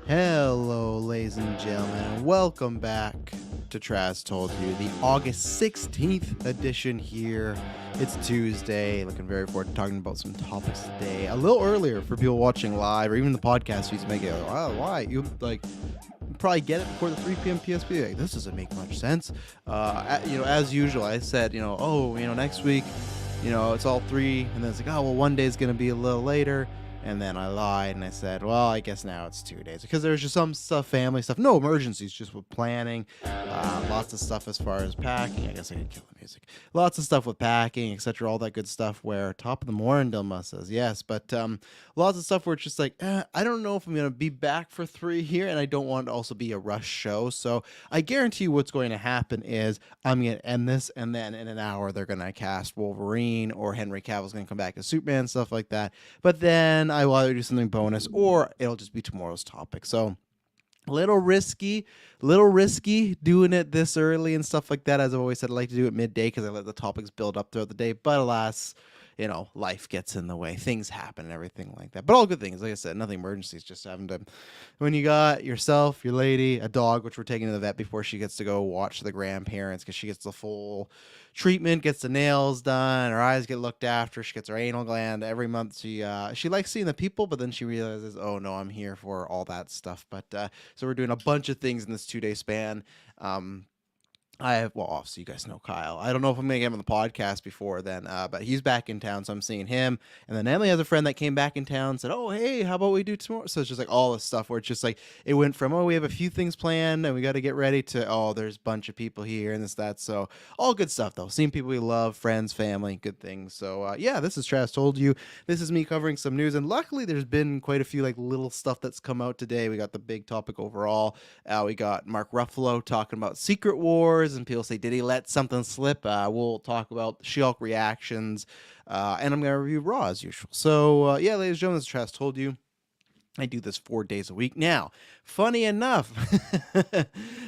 Hello, ladies and gentlemen, and welcome back to Traz Told You, the August 16th edition here. It's Tuesday, looking very forward to talking about some topics today. A little earlier for people watching live, or even the podcast feeds make it, wow, why? You probably get it before the 3 p.m. PSP. Like, this doesn't make much sense. As usual, I said, next week, it's all 3, and then it's like, oh, well, one day is going to be a little later. And then I lied and I said, well, I guess now it's 2 days because there's just some stuff, family stuff, no emergencies, just with planning, lots of stuff as far as packing. I guess I could kill the music. Lots of stuff with packing, etc., all that good stuff where top of the morning Dilma says yes, but lots of stuff where it's just like, I don't know if I'm going to be back for 3 here, and I don't want it to also be a rush show. So I guarantee you what's going to happen is I'm going to end this, and then in an hour they're going to cast Wolverine, or Henry Cavill's going to come back as Superman, stuff like that. But then I will either do something bonus or it'll just be tomorrow's topic. So little risky doing it this early and stuff like that. As I've always said, I like to do it midday because I let the topics build up throughout the day. But alas, life gets in the way. Things happen and everything like that. But all good things. Like I said, nothing emergencies. Just having to, when you got yourself, your lady, a dog, which we're taking to the vet before she gets to go watch the grandparents because she gets the full treatment, gets the nails done, her eyes get looked after, she gets her anal gland every month. She likes seeing the people, but then she realizes, oh no, I'm here for all that stuff. But so we're doing a bunch of things in this 2-day span. Obviously you guys know Kyle. I don't know if I'm gonna get him on the podcast before then, but he's back in town, so I'm seeing him. And then Emily has a friend that came back in town, said, oh, hey, how about we do tomorrow? So it's just like all this stuff where it's just like, it went from, oh, we have a few things planned and we got to get ready to, oh, there's a bunch of people here and that. So all good stuff though. Seeing people we love, friends, family, good things. So this is Travis Told You. This is me covering some news, and luckily there's been quite a few like little stuff that's come out today. We got the big topic overall. We got Mark Ruffalo talking about Secret Wars, and people say, did he let something slip? We'll talk about She-Hulk reactions, and I'm going to review Raw as usual. So, ladies and gentlemen, as Travis told you, I do this 4 days a week. Now, funny enough,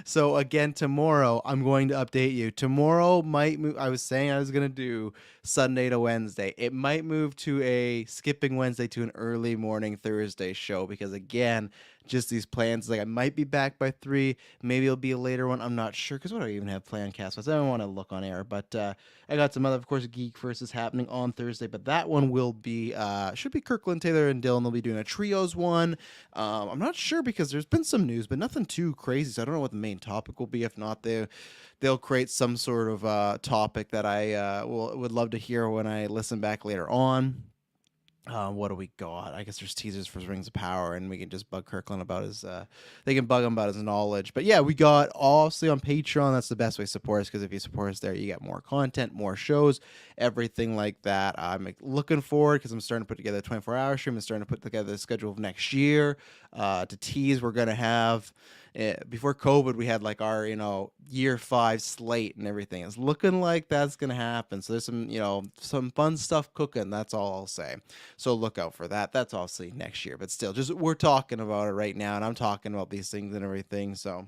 so again, tomorrow, I'm going to update you. Tomorrow might move. I was saying I was going to do Sunday to Wednesday. It might move to a skipping Wednesday to an early morning Thursday show because, again, just these plans. Like, I might be back by 3. Maybe it'll be a later one. I'm not sure because what do I even have planned cast-wise? I don't want to look on air, but I got some other, of course, GeekVerse is happening on Thursday, but that one will be, should be Kirklin, Taylor, and Dylan. They'll be doing a trios one. I'm not sure because there's been some news, but nothing too crazy, so I don't know what the main topic will be. If not, they'll create some sort of topic that I would love to hear when I listen back later on. What do we got? I guess there's teasers for Rings of Power, and we can just bug Kirklin about his, they can bug him about his knowledge. But yeah, we got, obviously, on Patreon, that's the best way to support us, because if you support us there, you get more content, more shows, everything like that. I'm looking forward, because I'm starting to put together a 24-hour stream. I'm starting to put together the schedule of next year. To tease, we're going to have, before COVID, we had like our, year 5 slate and everything. It's looking like that's going to happen. So there's some fun stuff cooking. That's all I'll say. So look out for that. That's obviously next year, but still, just we're talking about it right now, and I'm talking about these things and everything. So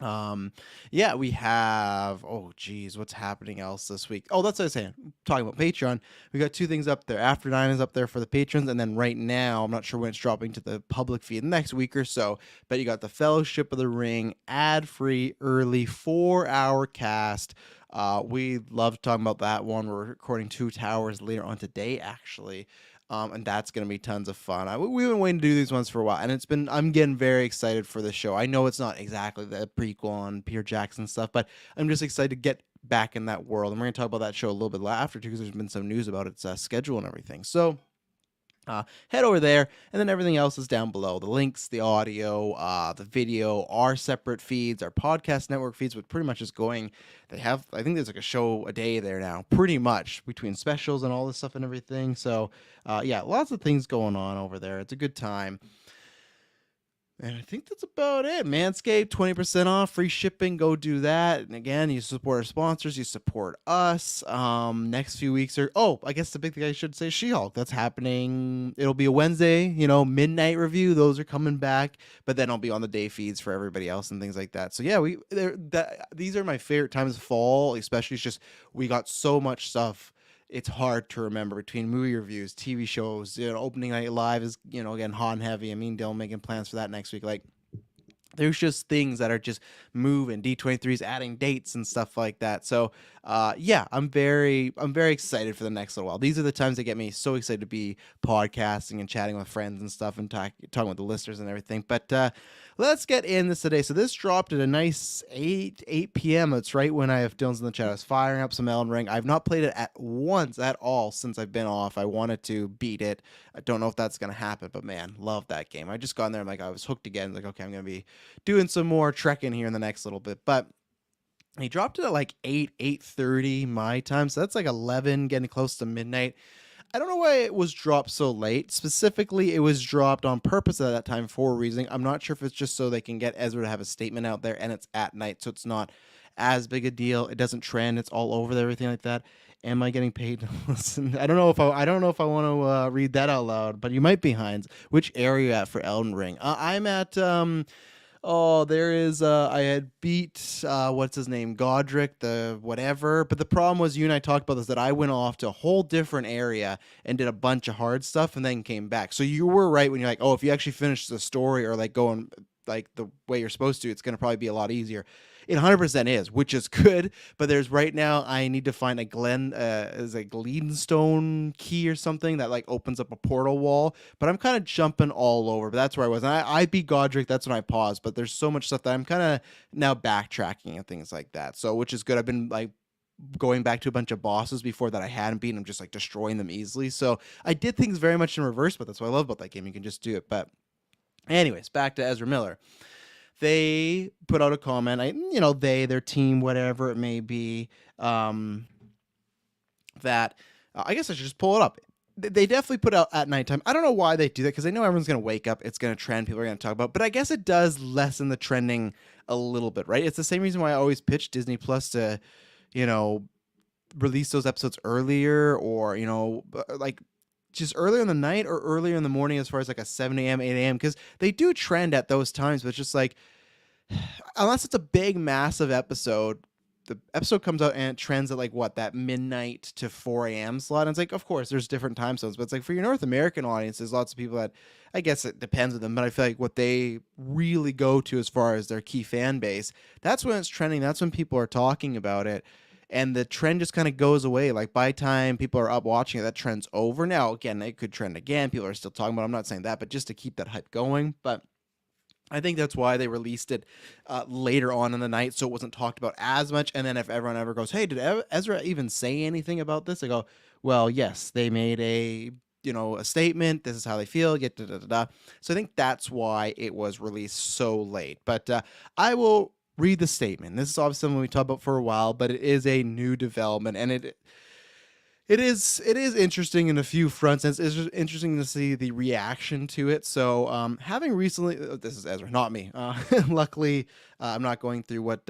we have, what's happening else this week? Oh, that's what I was saying. Talking about Patreon, we got 2 things up there. After 9 is up there for the patrons, and then right now, I'm not sure when it's dropping to the public feed next week or so, but you got the Fellowship of the Ring, ad-free, early, 4-hour cast. We love talking about that one. We're recording 2 towers later on today, actually. And that's going to be tons of fun. We've been waiting to do these ones for a while, and I'm getting very excited for the show. I know it's not exactly the prequel on Peter Jackson stuff, but I'm just excited to get back in that world. And we're going to talk about that show a little bit after, too, because there's been some news about its schedule and everything. So head over there, and then everything else is down below. The links, the audio, the video, our separate feeds, our podcast network feeds, which pretty much is going. I think there's like a show a day there now, pretty much, between specials and all this stuff and everything. So, lots of things going on over there. It's a good time. And I think that's about it. Manscaped, 20% off, free shipping. Go do that. And again, you support our sponsors. You support us. Next few weeks are... Oh, I guess the big thing I should say is She-Hulk. That's happening. It'll be a Wednesday, midnight review. Those are coming back. But then I'll be on the day feeds for everybody else and things like that. So yeah, these are my favorite times of fall. Especially, it's just we got so much stuff it's hard to remember between movie reviews, TV shows, opening night live is, again, hot and heavy. I mean, Dylan making plans for that next week. Like, there's just things that are just moving. D23 is adding dates and stuff like that. So, yeah, I'm very excited for the next little while. These are the times that get me so excited to be podcasting and chatting with friends and stuff and talking with the listeners and everything. But let's get in this today. So this dropped at a nice 8 p.m. That's right when I have Dylan's in the chat. I was firing up some Elden Ring. I've not played it at once at all since I've been off. I wanted to beat it. I don't know if that's going to happen, but man, love that game. I just got in there. I'm like, I was hooked again. Like, okay, I'm going to be doing some more trekking here in the next little bit. But he dropped it at like 8:30 my time. So that's like 11, getting close to midnight. I don't know why it was dropped so late. Specifically, it was dropped on purpose at that time for a reason. I'm not sure if it's just so they can get Ezra to have a statement out there, and it's at night, so it's not as big a deal. It doesn't trend. It's all over everything like that. Am I getting paid to listen? I don't know if I want to read that out loud, but you might be, Heinz. Which area are you at for Elden Ring? I'm at Oh, there is, I had beat, what's his name? Godric, the whatever. But the problem was, you and I talked about this, that I went off to a whole different area and did a bunch of hard stuff and then came back. So you were right when you're like, oh, if you actually finish the story or like going like the way you're supposed to, it's going to probably be a lot easier. It 100% is, which is good. But there's right now, I need to find a Gleanstone key or something that like opens up a portal wall. But I'm kind of jumping all over. But that's where I was. And I beat Godric. That's when I paused. But there's so much stuff that I'm kind of now backtracking and things like that. So, which is good. I've been like going back to a bunch of bosses before that I hadn't beaten. I'm just like destroying them easily. So I did things very much in reverse. But that's what I love about that game. You can just do it. But anyways, back to Ezra Miller. They put out a comment, their team, whatever it may be, that I guess I should just pull it up. They definitely put out at nighttime. I don't know why they do that, because I know everyone's going to wake up. It's going to trend. People are going to talk about it. But I guess it does lessen the trending a little bit, right? It's the same reason why I always pitch Disney Plus to, release those episodes earlier or, like just earlier in the night or earlier in the morning as far as like a 7 a.m., 8 a.m. Because they do trend at those times, but it's just like, unless it's a big, massive episode, the episode comes out and it trends at like that midnight to 4 a.m. slot. And it's like, of course, there's different time zones, but it's like for your North American audience, there's lots of people that, I guess it depends on them, but I feel like what they really go to as far as their key fan base, that's when it's trending. That's when people are talking about it. And the trend just kind of goes away. Like by time people are up watching it, that trend's over. Now, again, it could trend again. People are still talking about it. I'm not saying that, but just to keep that hype going. But I think that's why they released it later on in the night, so it wasn't talked about as much. And then if everyone ever goes, hey, did Ezra even say anything about this? I go, well, yes, they made a statement. This is how they feel. So I think that's why it was released so late. But I will read the statement. This is obviously something we talked about for a while, but it is a new development, and it is interesting in a few fronts. And it's interesting to see the reaction to it. So having recently, this is Ezra, not me. Luckily, I'm not going through what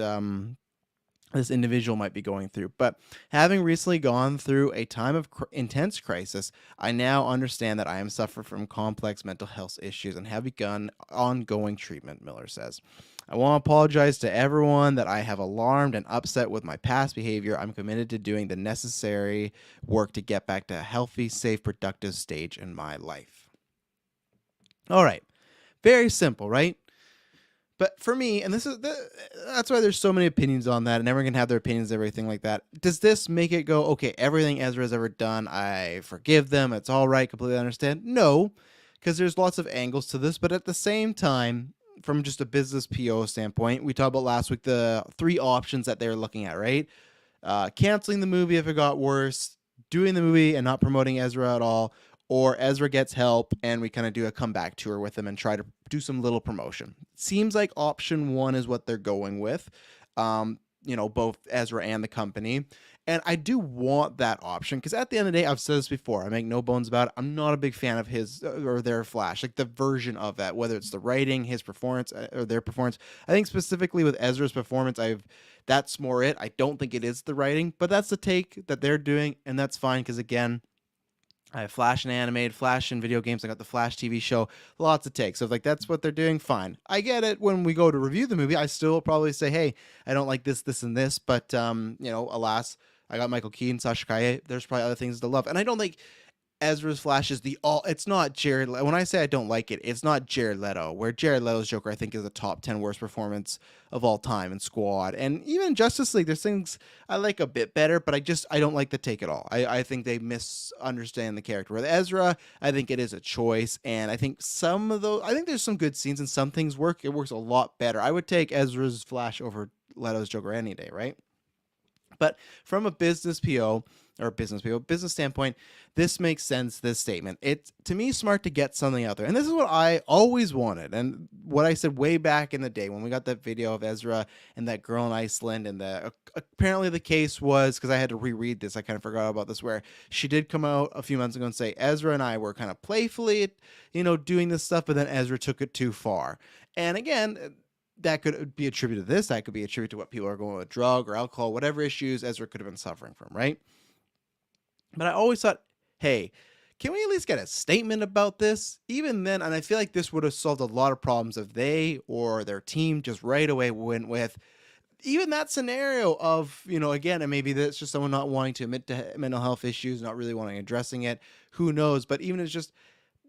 this individual might be going through. But having recently gone through a time of intense crisis, I now understand that I am suffering from complex mental health issues and have begun ongoing treatment, Miller says. I want to apologize to everyone that I have alarmed and upset with my past behavior. I'm committed to doing the necessary work to get back to a healthy, safe, productive stage in my life. All right. Very simple, right? But for me, and that's why there's so many opinions on that, and everyone can have their opinions, everything like that. Does this make it go, okay, everything Ezra's ever done, I forgive them, it's all right, completely understand? No, because there's lots of angles to this, but at the same time, from just a business PO standpoint, we talked about last week the 3 options that they're looking at, right? Canceling the movie if it got worse, doing the movie and not promoting Ezra at all, or Ezra gets help and we kind of do a comeback tour with him and try to do some little promotion. Seems like option 1 is what they're going with, both Ezra and the company. And I do want that option because at the end of the day, I've said this before, I make no bones about it. I'm not a big fan of his or their Flash, like the version of that, whether it's the writing, his performance, or their performance. I think specifically with Ezra's performance, that's more it. I don't think it is the writing, but that's the take that they're doing, and that's fine because, again, I have Flash and animated, Flash and video games. I got the Flash TV show, lots of takes. So if that's what they're doing, fine. I get it. When we go to review the movie, I still probably say, hey, I don't like this, this, and this. But, alas, I got Michael Keaton, Sasha Kaye. There's probably other things to love. And I don't think Ezra's Flash is it's not Jared. When I say I don't like it, it's not Jared Leto, where Jared Leto's Joker I think is a top 10 worst performance of all time in Squad. And even Justice League, there's things I like a bit better, but I don't like the take at all. I think they misunderstand the character. With Ezra, I think it is a choice, and I think I think there's some good scenes and some things work. It works a lot better. I would take Ezra's Flash over Leto's Joker any day, right? But from a business standpoint, this makes sense, this statement. It's, to me, smart to get something out there. And this is what I always wanted. And what I said way back in the day when we got that video of Ezra and that girl in Iceland. And apparently the case was, because I had to reread this, I kind of forgot about this, where she did come out a few months ago and say, Ezra and I were kind of playfully, doing this stuff, but then Ezra took it too far. And again, that could be attributed to this. That could be attributed to what people are going with drug or alcohol, whatever issues Ezra could have been suffering from, right? But I always thought, hey, can we at least get a statement about this? Even then, and I feel like this would have solved a lot of problems if they or their team just right away went with even that scenario of, again, and maybe that's just someone not wanting to admit to mental health issues, not really wanting addressing it. Who knows? But even it's just,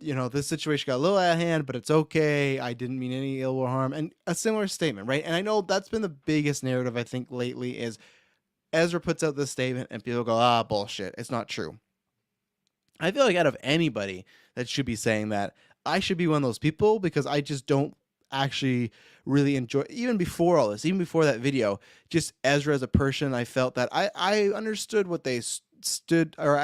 this situation got a little out of hand, but it's okay. I didn't mean any ill or harm. And a similar statement, right? And I know that's been the biggest narrative, I think, lately is Ezra puts out this statement and people go, bullshit. It's not true. I feel like out of anybody that should be saying that, I should be one of those people, because I just don't actually really enjoy, even before all this, even before that video, just Ezra as a person. I felt that I understood what they stood, or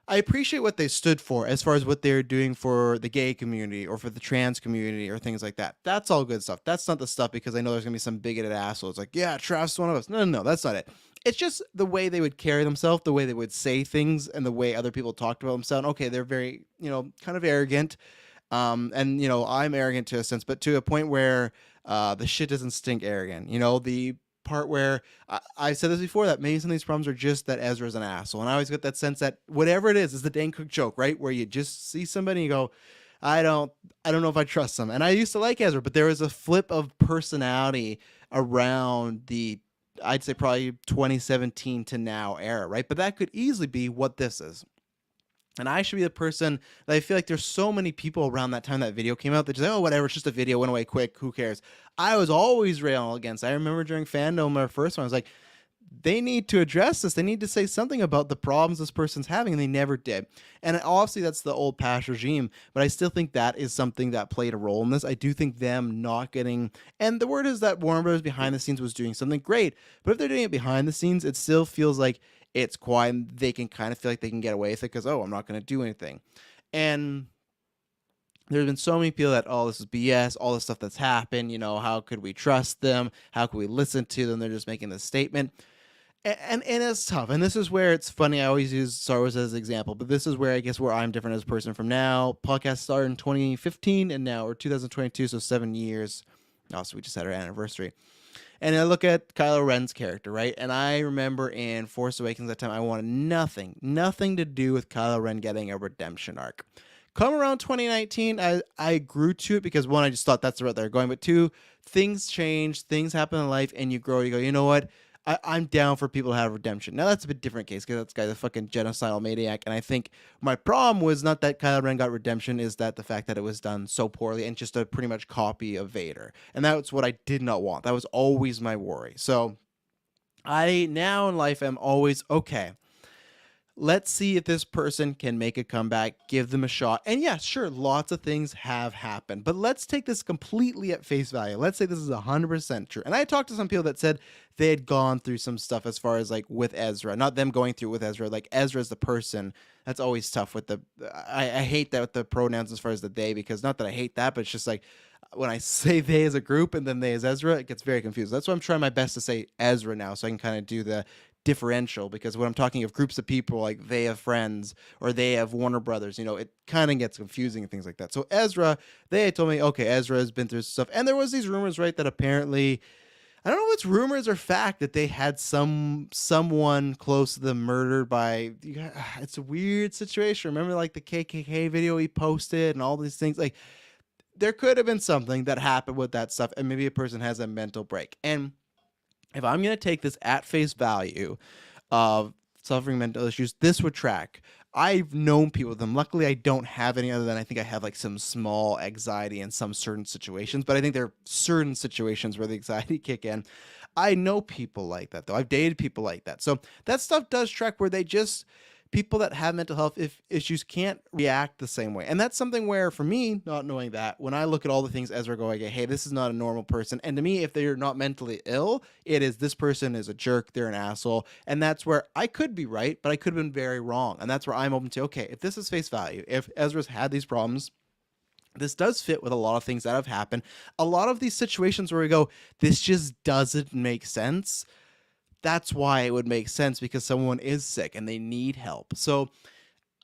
I appreciate what they stood for as far as what they're doing for the gay community or for the trans community or things like that. That's all good stuff. That's not the stuff because I know there's going to be some bigoted assholes like, yeah, Travis is one of us. No, that's not it. It's just the way they would carry themselves, the way they would say things, and the way other people talked about themselves. Okay, they're very, kind of arrogant. And, I'm arrogant to a sense, but to a point where the shit doesn't stink arrogant. The part where I said this before, that maybe some of these problems are just that Ezra's an asshole. And I always get that sense that whatever it is the Dane Cook joke, right? Where you just see somebody and you go, I don't know if I trust them. And I used to like Ezra, but there was a flip of personality around I'd say probably 2017 to now era, right? But that could easily be what this is. And I should be the person that I feel like there's so many people around that time that video came out that just, whatever, it's just a video, went away quick, who cares? I was always railing against. I remember during fandom, our first one, I was like, they need to address this. They need to say something about the problems this person's having, and they never did. And obviously that's the old past regime, but I still think that is something that played a role in this. I do think them not getting, and the word is that Warner Bros. Behind the scenes was doing something great, but if they're doing it behind the scenes, it still feels like it's quiet and they can kind of feel like they can get away with it because, I'm not going to do anything. And there's been so many people that, this is BS, all this stuff that's happened, how could we trust them? How could we listen to them? They're just making this statement. And it's tough. And this is where it's funny. I always use Star Wars as an example, but this is where I guess where I'm different as a person from now. Podcast started in 2015 and now we're 2022, so 7 years. So we just had our anniversary. And I look at Kylo Ren's character, right? And I remember in Force Awakens that time, I wanted nothing to do with Kylo Ren getting a redemption arc. Come around 2019, I grew to it because, one, I just thought that's the route they're going. But two, things change, things happen in life, and you grow. You go, you know what? I'm down for people to have redemption. Now, that's a bit different case because that guy's a fucking genocidal maniac. And I think my problem was not that Kylo Ren got redemption, is that the fact that it was done so poorly and just a pretty much copy of Vader. And that's what I did not want. That was always my worry. So I now in life am always, okay, let's see if this person can make a comeback, give them a shot. And yeah, sure, lots of things have happened, but let's take this completely at face value. Let's say this is 100% true. And I talked to some people that said they had gone through some stuff as far as like with Ezra, not them going through with Ezra, like Ezra's the person. That's always tough with I hate that with the pronouns as far as the they, because not that I hate that, but it's just like when I say they as a group and then they as Ezra, it gets very confusing. That's why I'm trying my best to say Ezra now, so I can kind of do the differential, because when I'm talking of groups of people, like they have friends or they have Warner Brothers, it kind of gets confusing and things like that. So Ezra, they told me, okay, Ezra has been through stuff. And there was these rumors, right, that apparently, I don't know if it's rumors or fact, that they had someone close to them murdered by, it's a weird situation. Remember like the KKK video he posted and all these things? Like there could have been something that happened with that stuff, and maybe a person has a mental break. And if I'm going to take this at face value, of suffering mental issues, this would track. I've known people with them. Luckily, I don't have any other than I think I have like some small anxiety in some certain situations, but I think there are certain situations where the anxiety kick in. I know people like that though. I've dated people like that. So that stuff does track where they just people that have mental health issues can't react the same way. And that's something where for me, not knowing that, when I look at all the things Ezra go, I go, hey, this is not a normal person. And to me, if they're not mentally ill, it is this person is a jerk, they're an asshole. And that's where I could be right, but I could have been very wrong. And that's where I'm open to, okay, if this is face value, if Ezra's had these problems, this does fit with a lot of things that have happened. A lot of these situations where we go, this just doesn't make sense. That's why it would make sense, because someone is sick and they need help. So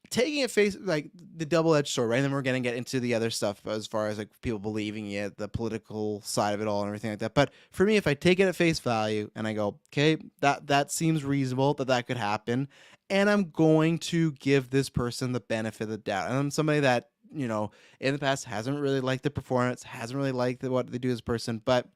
taking it face, like the double-edged sword, right? And then we're going to get into the other stuff as far as like people believing it, the political side of it all and everything like that. But for me, if I take it at face value and I go, okay, that seems reasonable that could happen. And I'm going to give this person the benefit of the doubt. And I'm somebody that, you know, in the past hasn't really liked the performance, hasn't really liked what they do as a person, but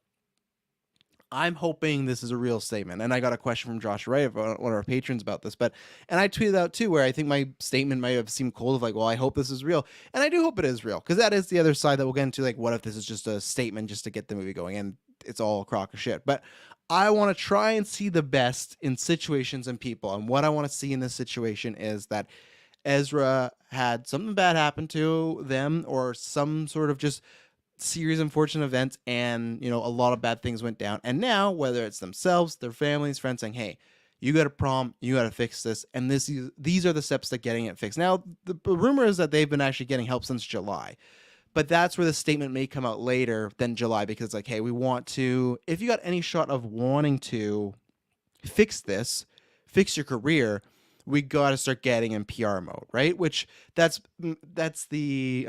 I'm hoping this is a real statement. And I got a question from Josh Wright, one of our patrons, about this, and I tweeted out too, where I think my statement might have seemed cold of like, well, I hope this is real. And I do hope it is real, because that is the other side that we'll get into. Like, what if this is just a statement just to get the movie going and it's all a crock of shit? But I want to try and see the best in situations and people. And what I want to see in this situation is that Ezra had something bad happen to them, or some sort of just series of unfortunate events, and, you know, a lot of bad things went down. And now, whether it's themselves, their families, friends saying, hey, you got a problem, you got to fix this, and these are the steps to getting it fixed. Now, the rumor is that they've been actually getting help since July. But that's where the statement may come out later than July, because it's like, hey, we want to, if you got any shot of wanting to fix this, fix your career, we got to start getting in PR mode, right? Which that's the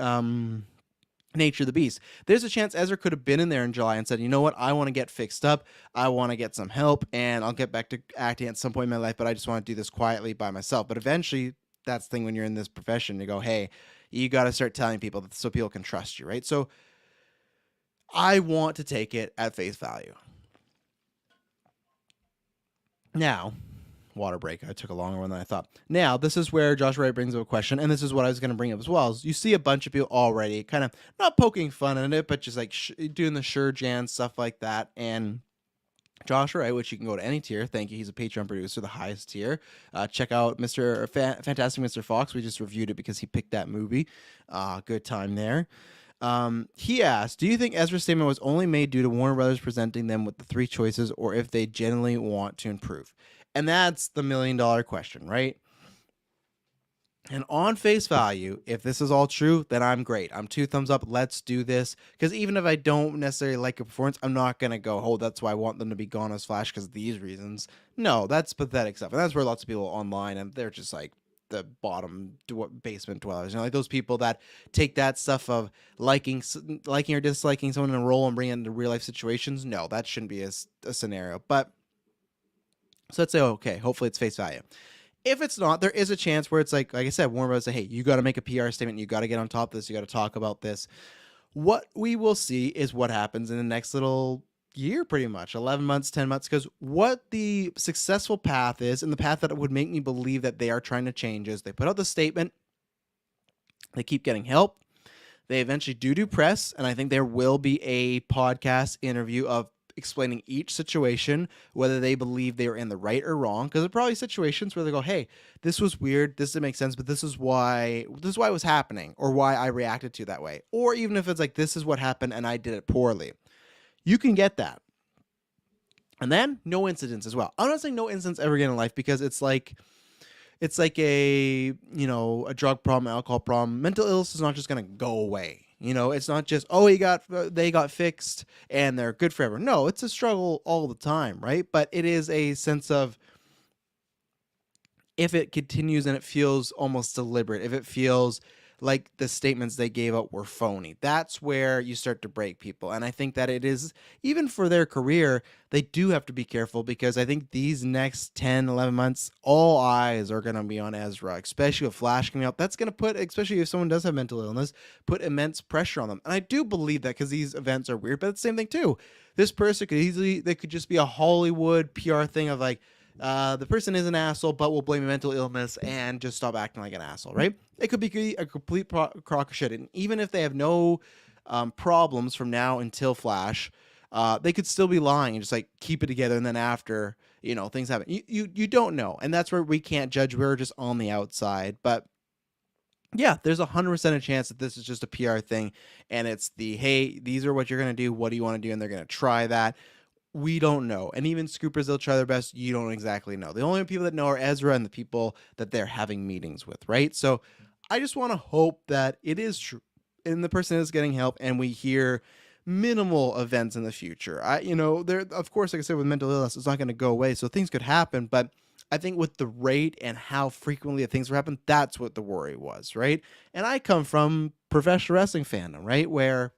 nature of the beast. There's a chance Ezra could have been in there in July and said, you know what, I want to get fixed up, I want to get some help, and I'll get back to acting at some point in my life, but I just want to do this quietly by myself. But eventually, that's the thing when you're in this profession, you go, hey, you got to start telling people so people can trust you, right? So I want to take it at face value. Now, water break. I took a longer one than I thought. Now, this is where Josh Wright brings up a question, and this is what I was going to bring up as well. Is you see a bunch of people already kind of not poking fun at it, but just like doing the sure Jan stuff like that. And Josh Wright, which you can go to any tier. Thank you. He's a Patreon producer, the highest tier. Check out Mr. Fantastic Mr. Fox. We just reviewed it because he picked that movie. Good time there. He asked, do you think Ezra's statement was only made due to Warner Brothers presenting them with the three choices, or if they genuinely want to improve? And that's the $1 million question, right? And on face value, if this is all true, then I'm great. I'm 2 thumbs up. Let's do this. Because even if I don't necessarily like a performance, I'm not going to go, oh, that's why I want them to be gone as Flash because of these reasons. No, that's pathetic stuff. And that's where lots of people online, and they're just like the bottom basement dwellers. You know, like those people that take that stuff of liking or disliking someone in a role and bring it into real life situations. No, that shouldn't be a scenario. But so let's say, okay, hopefully it's face value. If it's not, there is a chance where it's like I said, Warner Bros. Say, hey, you got to make a PR statement. You got to get on top of this. You got to talk about this. What we will see is what happens in the next little year, pretty much 11 months, 10 months, because what the successful path is, and the path that would make me believe that they are trying to change, is they put out the statement, they keep getting help, they eventually do press, and I think there will be a podcast interview of explaining each situation, whether they believe they are in the right or wrong, because there are probably situations where they go, hey, this was weird, this didn't make sense, but this is why it was happening, or why I reacted to that way. Or even if it's like, this is what happened and I did it poorly. You can get that. And then no incidents as well. I'm not saying no incidents ever again in life, because it's like a, you know, a drug problem, alcohol problem. Mental illness is not just going to go away. You know, it's not just, oh, they got fixed and they're good forever. No, it's a struggle all the time, right? But it is a sense of, if it continues and it feels almost deliberate, if it feels like the statements they gave out were phony, that's where you start to break people. And I think that it is, even for their career, they do have to be careful, because I think these next 10, 11 months, all eyes are going to be on Ezra, especially with Flash coming out. That's going to put, especially if someone does have mental illness, put immense pressure on them. And I do believe that, because these events are weird, but it's the same thing too. This person could easily, they could just be a Hollywood PR thing of like, the person is an asshole, but we'll blame mental illness and just stop acting like an asshole, right? It could be a complete crock of shit. And even if they have no problems from now until Flash, they could still be lying and just like keep it together. And then after, things happen. You don't know. And that's where we can't judge. We're just on the outside. But yeah, there's 100% a chance that this is just a PR thing. And it's hey, these are what you're going to do. What do you want to do? And they're going to try that. We don't know. And even scoopers, they'll try their best. You don't exactly know. The only people that know are Ezra and the people that they're having meetings with, right? So I just want to hope that it is true and the person is getting help and we hear minimal events in the future. There, of course, like I said, with mental illness, it's not going to go away. So things could happen. But I think with the rate and how frequently things were happening, that's what the worry was, right? And I come from professional wrestling fandom, right? Where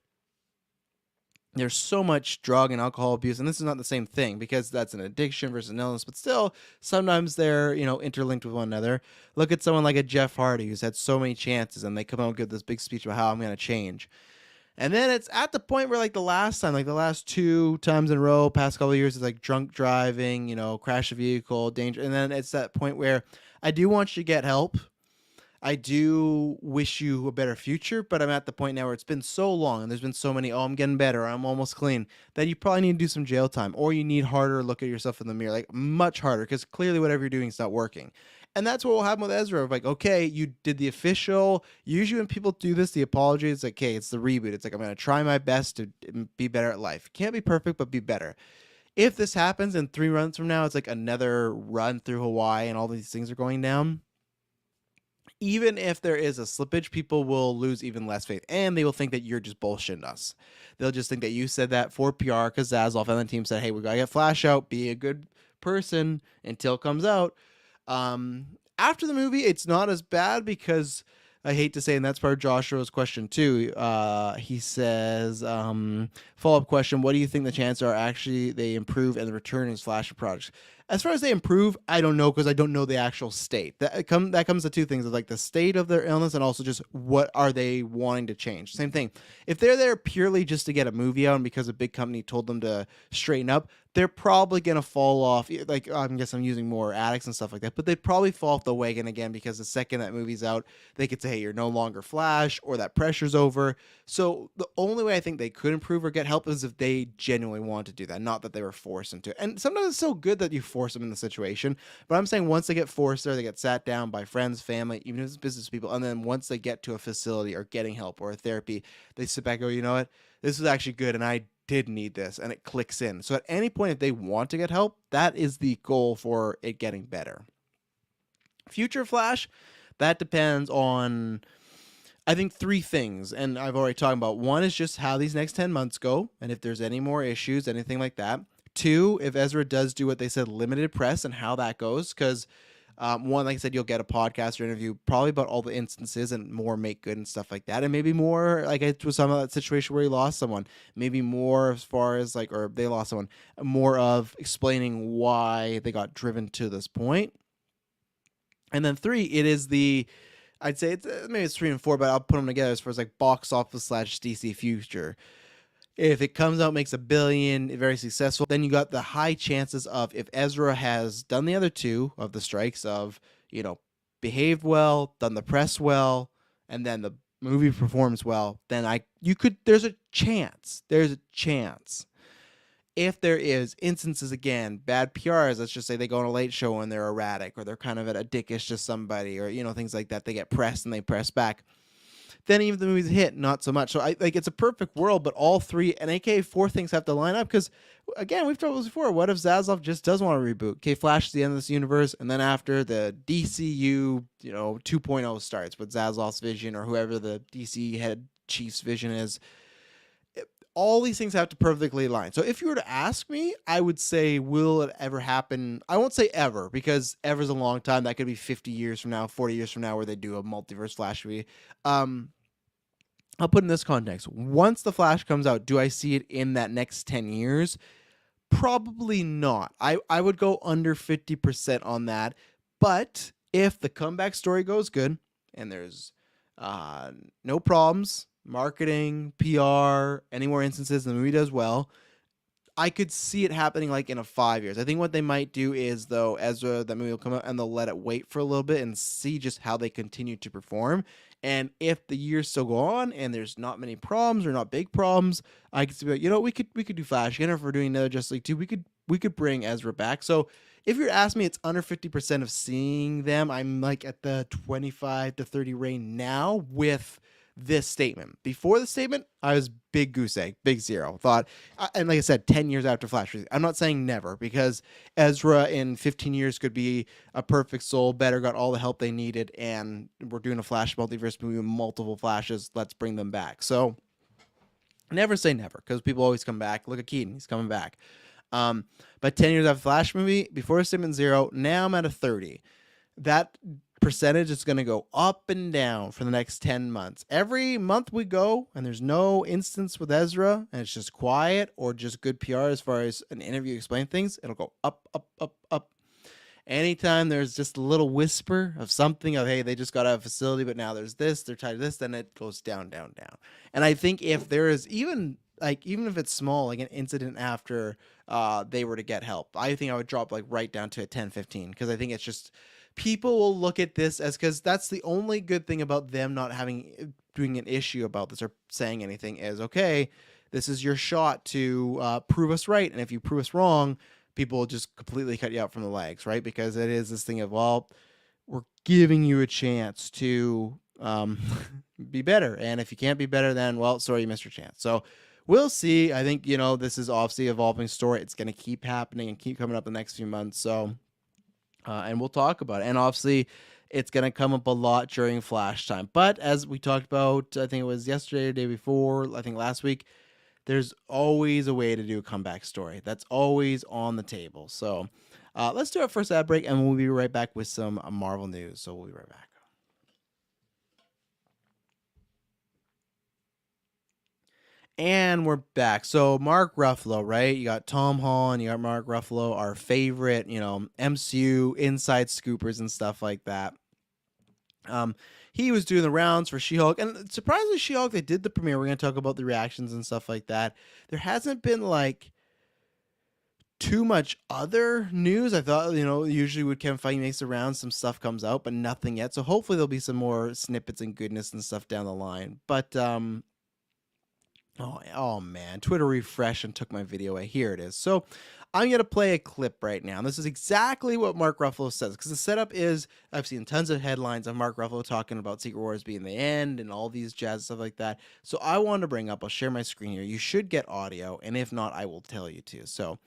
there's so much drug and alcohol abuse, and this is not the same thing because that's an addiction versus an illness, but still, sometimes they're, interlinked with one another. Look at someone like a Jeff Hardy who's had so many chances, and they come out and give this big speech about how I'm going to change. And then it's at the point where, like, the last 2 times in a row, past couple of years, it's like drunk driving, crash a vehicle, danger. And then it's that point where I do want you to get help. I do wish you a better future, but I'm at the point now where it's been so long and there's been so many, I'm getting better, I'm almost clean, that you probably need to do some jail time, or you need harder look at yourself in the mirror, like much harder, because clearly whatever you're doing is not working. And that's what will happen with Ezra. Like, okay, you did the official, usually when people do this, the apology is like, okay, it's the reboot. It's like, I'm going to try my best to be better at life. Can't be perfect, but be better. If this happens in 3 runs from now, it's like another run through Hawaii and all these things are going down. Even if there is a slippage, people will lose even less faith, and they will think that you're just bullshitting us. They'll just think that you said that for PR because Zaslav and the team said, hey, we got to get Flash out, be a good person until it comes out. After the movie, it's not as bad because I hate to say, and that's part of Joshua's question too. He says, follow-up question, what do you think the chances are actually they improve and the return is Flash products? As far as they improve, I don't know because I don't know the actual state. That comes to 2 things, like the state of their illness and also just what are they wanting to change. Same thing. If they're there purely just to get a movie out and because a big company told them to straighten up, they're probably going to fall off. Like, I guess I'm using more addicts and stuff like that, but they'd probably fall off the wagon again because the second that movie's out, they could say, hey, you're no longer Flash, or that pressure's over. So the only way I think they could improve or get help is if they genuinely want to do that, not that they were forced into it. And sometimes it's so good that you force them in the situation, but I'm saying once they get forced there, they get sat down by friends, family, even if it's business people, and then once they get to a facility or getting help or a therapy, they sit back and go, you know what, this is actually good, and I did need this, and it clicks in. So at any point, if they want to get help, that is the goal for it getting better. Future Flash, that depends on, I think, 3 things, and I've already talked about. 1 is just how these next 10 months go, and if there's any more issues, anything like that. 2, if Ezra does do what they said, limited press, and how that goes, because 1, like I said, you'll get a podcast or interview probably about all the instances and more make good and stuff like that. And maybe more, like it was some of that situation where he lost someone, maybe more as far as like, or they lost someone, more of explaining why they got driven to this point. And then 3, it is I'd say maybe it's 3 and 4, but I'll put them together as far as like box office / DC future. If it comes out, makes $1 billion, very successful, then you got the high chances of, if Ezra has done the other 2 of the strikes of, behaved well, done the press well, and then the movie performs well, then there's a chance. If there is instances, again, bad PRs, let's just say they go on a late show and they're erratic, or they're kind of at a dickish to somebody, or, things like that, they get pressed and they press back. Then even the movie's a hit, not so much. So it's a perfect world, but all 3 and aka 4 things have to line up because, again, we've talked about this before. What if Zaslav just does want to reboot? Okay, Flash is the end of this universe, and then after the DCU, 2.0 starts with Zaslav's vision or whoever the DC head chief's vision is. All these things have to perfectly align. So if you were to ask me, I would say, will it ever happen? I won't say ever, because ever's a long time. That could be 50 years from now, 40 years from now, where they do a multiverse Flash movie. I'll put in this context. Once the Flash comes out, do I see it in that next 10 years? Probably not. I would go under 50% on that. But if the comeback story goes good and there's no problems, marketing, PR, any more instances, and the movie does well, I could see it happening like in a 5 years. I think what they might do is, though, Ezra, that movie will come out and they'll let it wait for a little bit and see just how they continue to perform. And if the years still go on and there's not many problems or not big problems, I could see, like, we could do Flash again. If we're doing another Justice League 2, we could bring Ezra back. So if you're asking me, it's under 50% of seeing them. I'm like at the 25 to 30 range now with this statement. Before the statement, I was big goose egg, big zero. Thought, and like I said, 10 years after Flash. I'm not saying never, because Ezra in 15 years could be a perfect soul, better, got all the help they needed, and we're doing a Flash multiverse movie with multiple Flashes. Let's bring them back. So never say never, because people always come back. Look at Keaton, he's coming back. But 10 years after Flash movie, before statement 0, now I'm at a 30. That percentage is going to go up and down for the next 10 months. Every month we go and there's no instance with Ezra and it's just quiet or just good PR as far as an interview explain things, it'll go up, up, up, up. Anytime there's just a little whisper of something of, hey, they just got out of a facility, but now there's this, they're tied to this, then it goes down, down, down. And I think if there is even if it's small, like an incident after they were to get help, I think I would drop like right down to a 10, 15, because I think it's just, people will look at this as, because that's the only good thing about them not doing an issue about this or saying anything is, okay, this is your shot to prove us right. And if you prove us wrong, people will just completely cut you out from the legs, right? Because it is this thing of, well, we're giving you a chance to be better. And if you can't be better, then, well, sorry, you missed your chance. So we'll see. I think, this is obviously an evolving story. It's going to keep happening and keep coming up the next few months. So, and we'll talk about it. And obviously, it's going to come up a lot during Flash time. But as we talked about, I think it was yesterday or the day before, I think last week, there's always a way to do a comeback story. That's always on the table. So let's do our first ad break, and we'll be right back with some Marvel news. So we'll be right back. And we're back. So Mark Ruffalo, right? You got Tom Holland, you got Mark Ruffalo, our favorite, MCU inside scoopers and stuff like that. He was doing the rounds for She-Hulk, and surprisingly, She-Hulk, they did the premiere. We're going to talk about the reactions and stuff like that. There hasn't been like too much other news. I thought, usually when Kevin Feige makes the rounds, some stuff comes out, but nothing yet. So hopefully there'll be some more snippets and goodness and stuff down the line. But oh man, Twitter refreshed and took my video away. Here it is. So I'm going to play a clip right now. And this is exactly what Mark Ruffalo says, because the setup is, I've seen tons of headlines of Mark Ruffalo talking about Secret Wars being the end and all these jazz stuff like that. So I wanted to bring up, I'll share my screen here. You should get audio, and if not, I will tell you to. So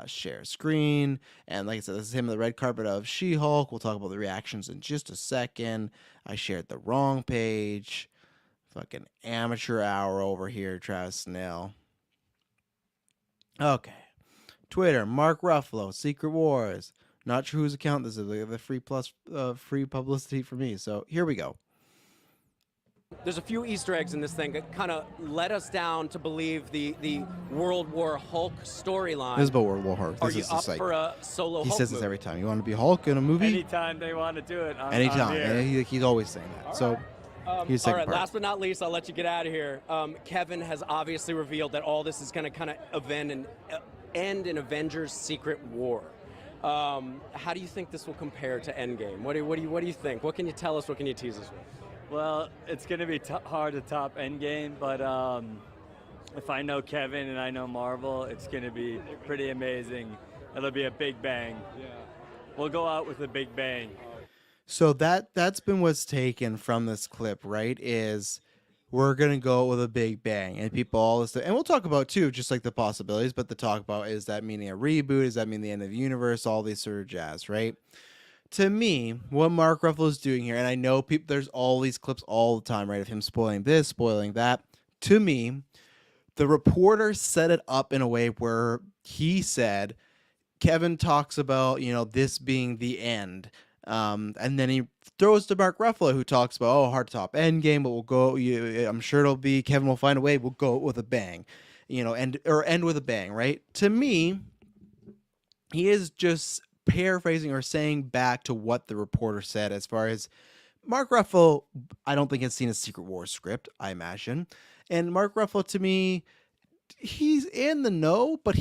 share screen. And like I said, this is him on the red carpet of She-Hulk. We'll talk about the reactions in just a second. I shared the wrong page. Fucking amateur hour over here, Travis Snell. Okay. Twitter, Mark Ruffalo, Secret Wars. Not sure whose account this is. The free publicity for me. So here we go. There's a few Easter eggs in this thing that kind of led us down to believe the World War Hulk storyline. This is about World War Hulk. Are you up for a solo Hulk He says movie? this every time. You want to be Hulk in a movie? Anytime they want to do it. Anytime. And he's always saying that. All so. right. All right, last but not least, I'll let you get out of here. Kevin has obviously revealed that all this is going to kind of end in Avengers Secret War. How do you think this will compare to Endgame? What do you think? What can you tell us? What can you tease us with? Well, it's going to be hard to top Endgame, but if I know Kevin and I know Marvel, it's going to be pretty amazing. It'll be a big bang. Yeah. We'll go out with a big bang. So that's been what's taken from this clip, right? Is we're gonna go with a big bang, and people all this stuff, and we'll talk about too, just like the possibilities. But the talk about, is that meaning a reboot? Does that mean the end of the universe? All these sort of jazz, right? To me, what Mark Ruffalo is doing here, and I know people, there's all these clips all the time, right, of him spoiling this, spoiling that. To me, the reporter set it up in a way where he said, Kevin talks about, this being the end. And then he throws to Mark Ruffalo, who talks about, hard to top Endgame, but we'll go, I'm sure it'll be, Kevin will find a way, we'll go with a bang, end with a bang, right? To me, he is just paraphrasing or saying back to what the reporter said, as far as Mark Ruffalo, I don't think has seen a Secret Wars script, I imagine. And Mark Ruffalo, to me, he's in the know, but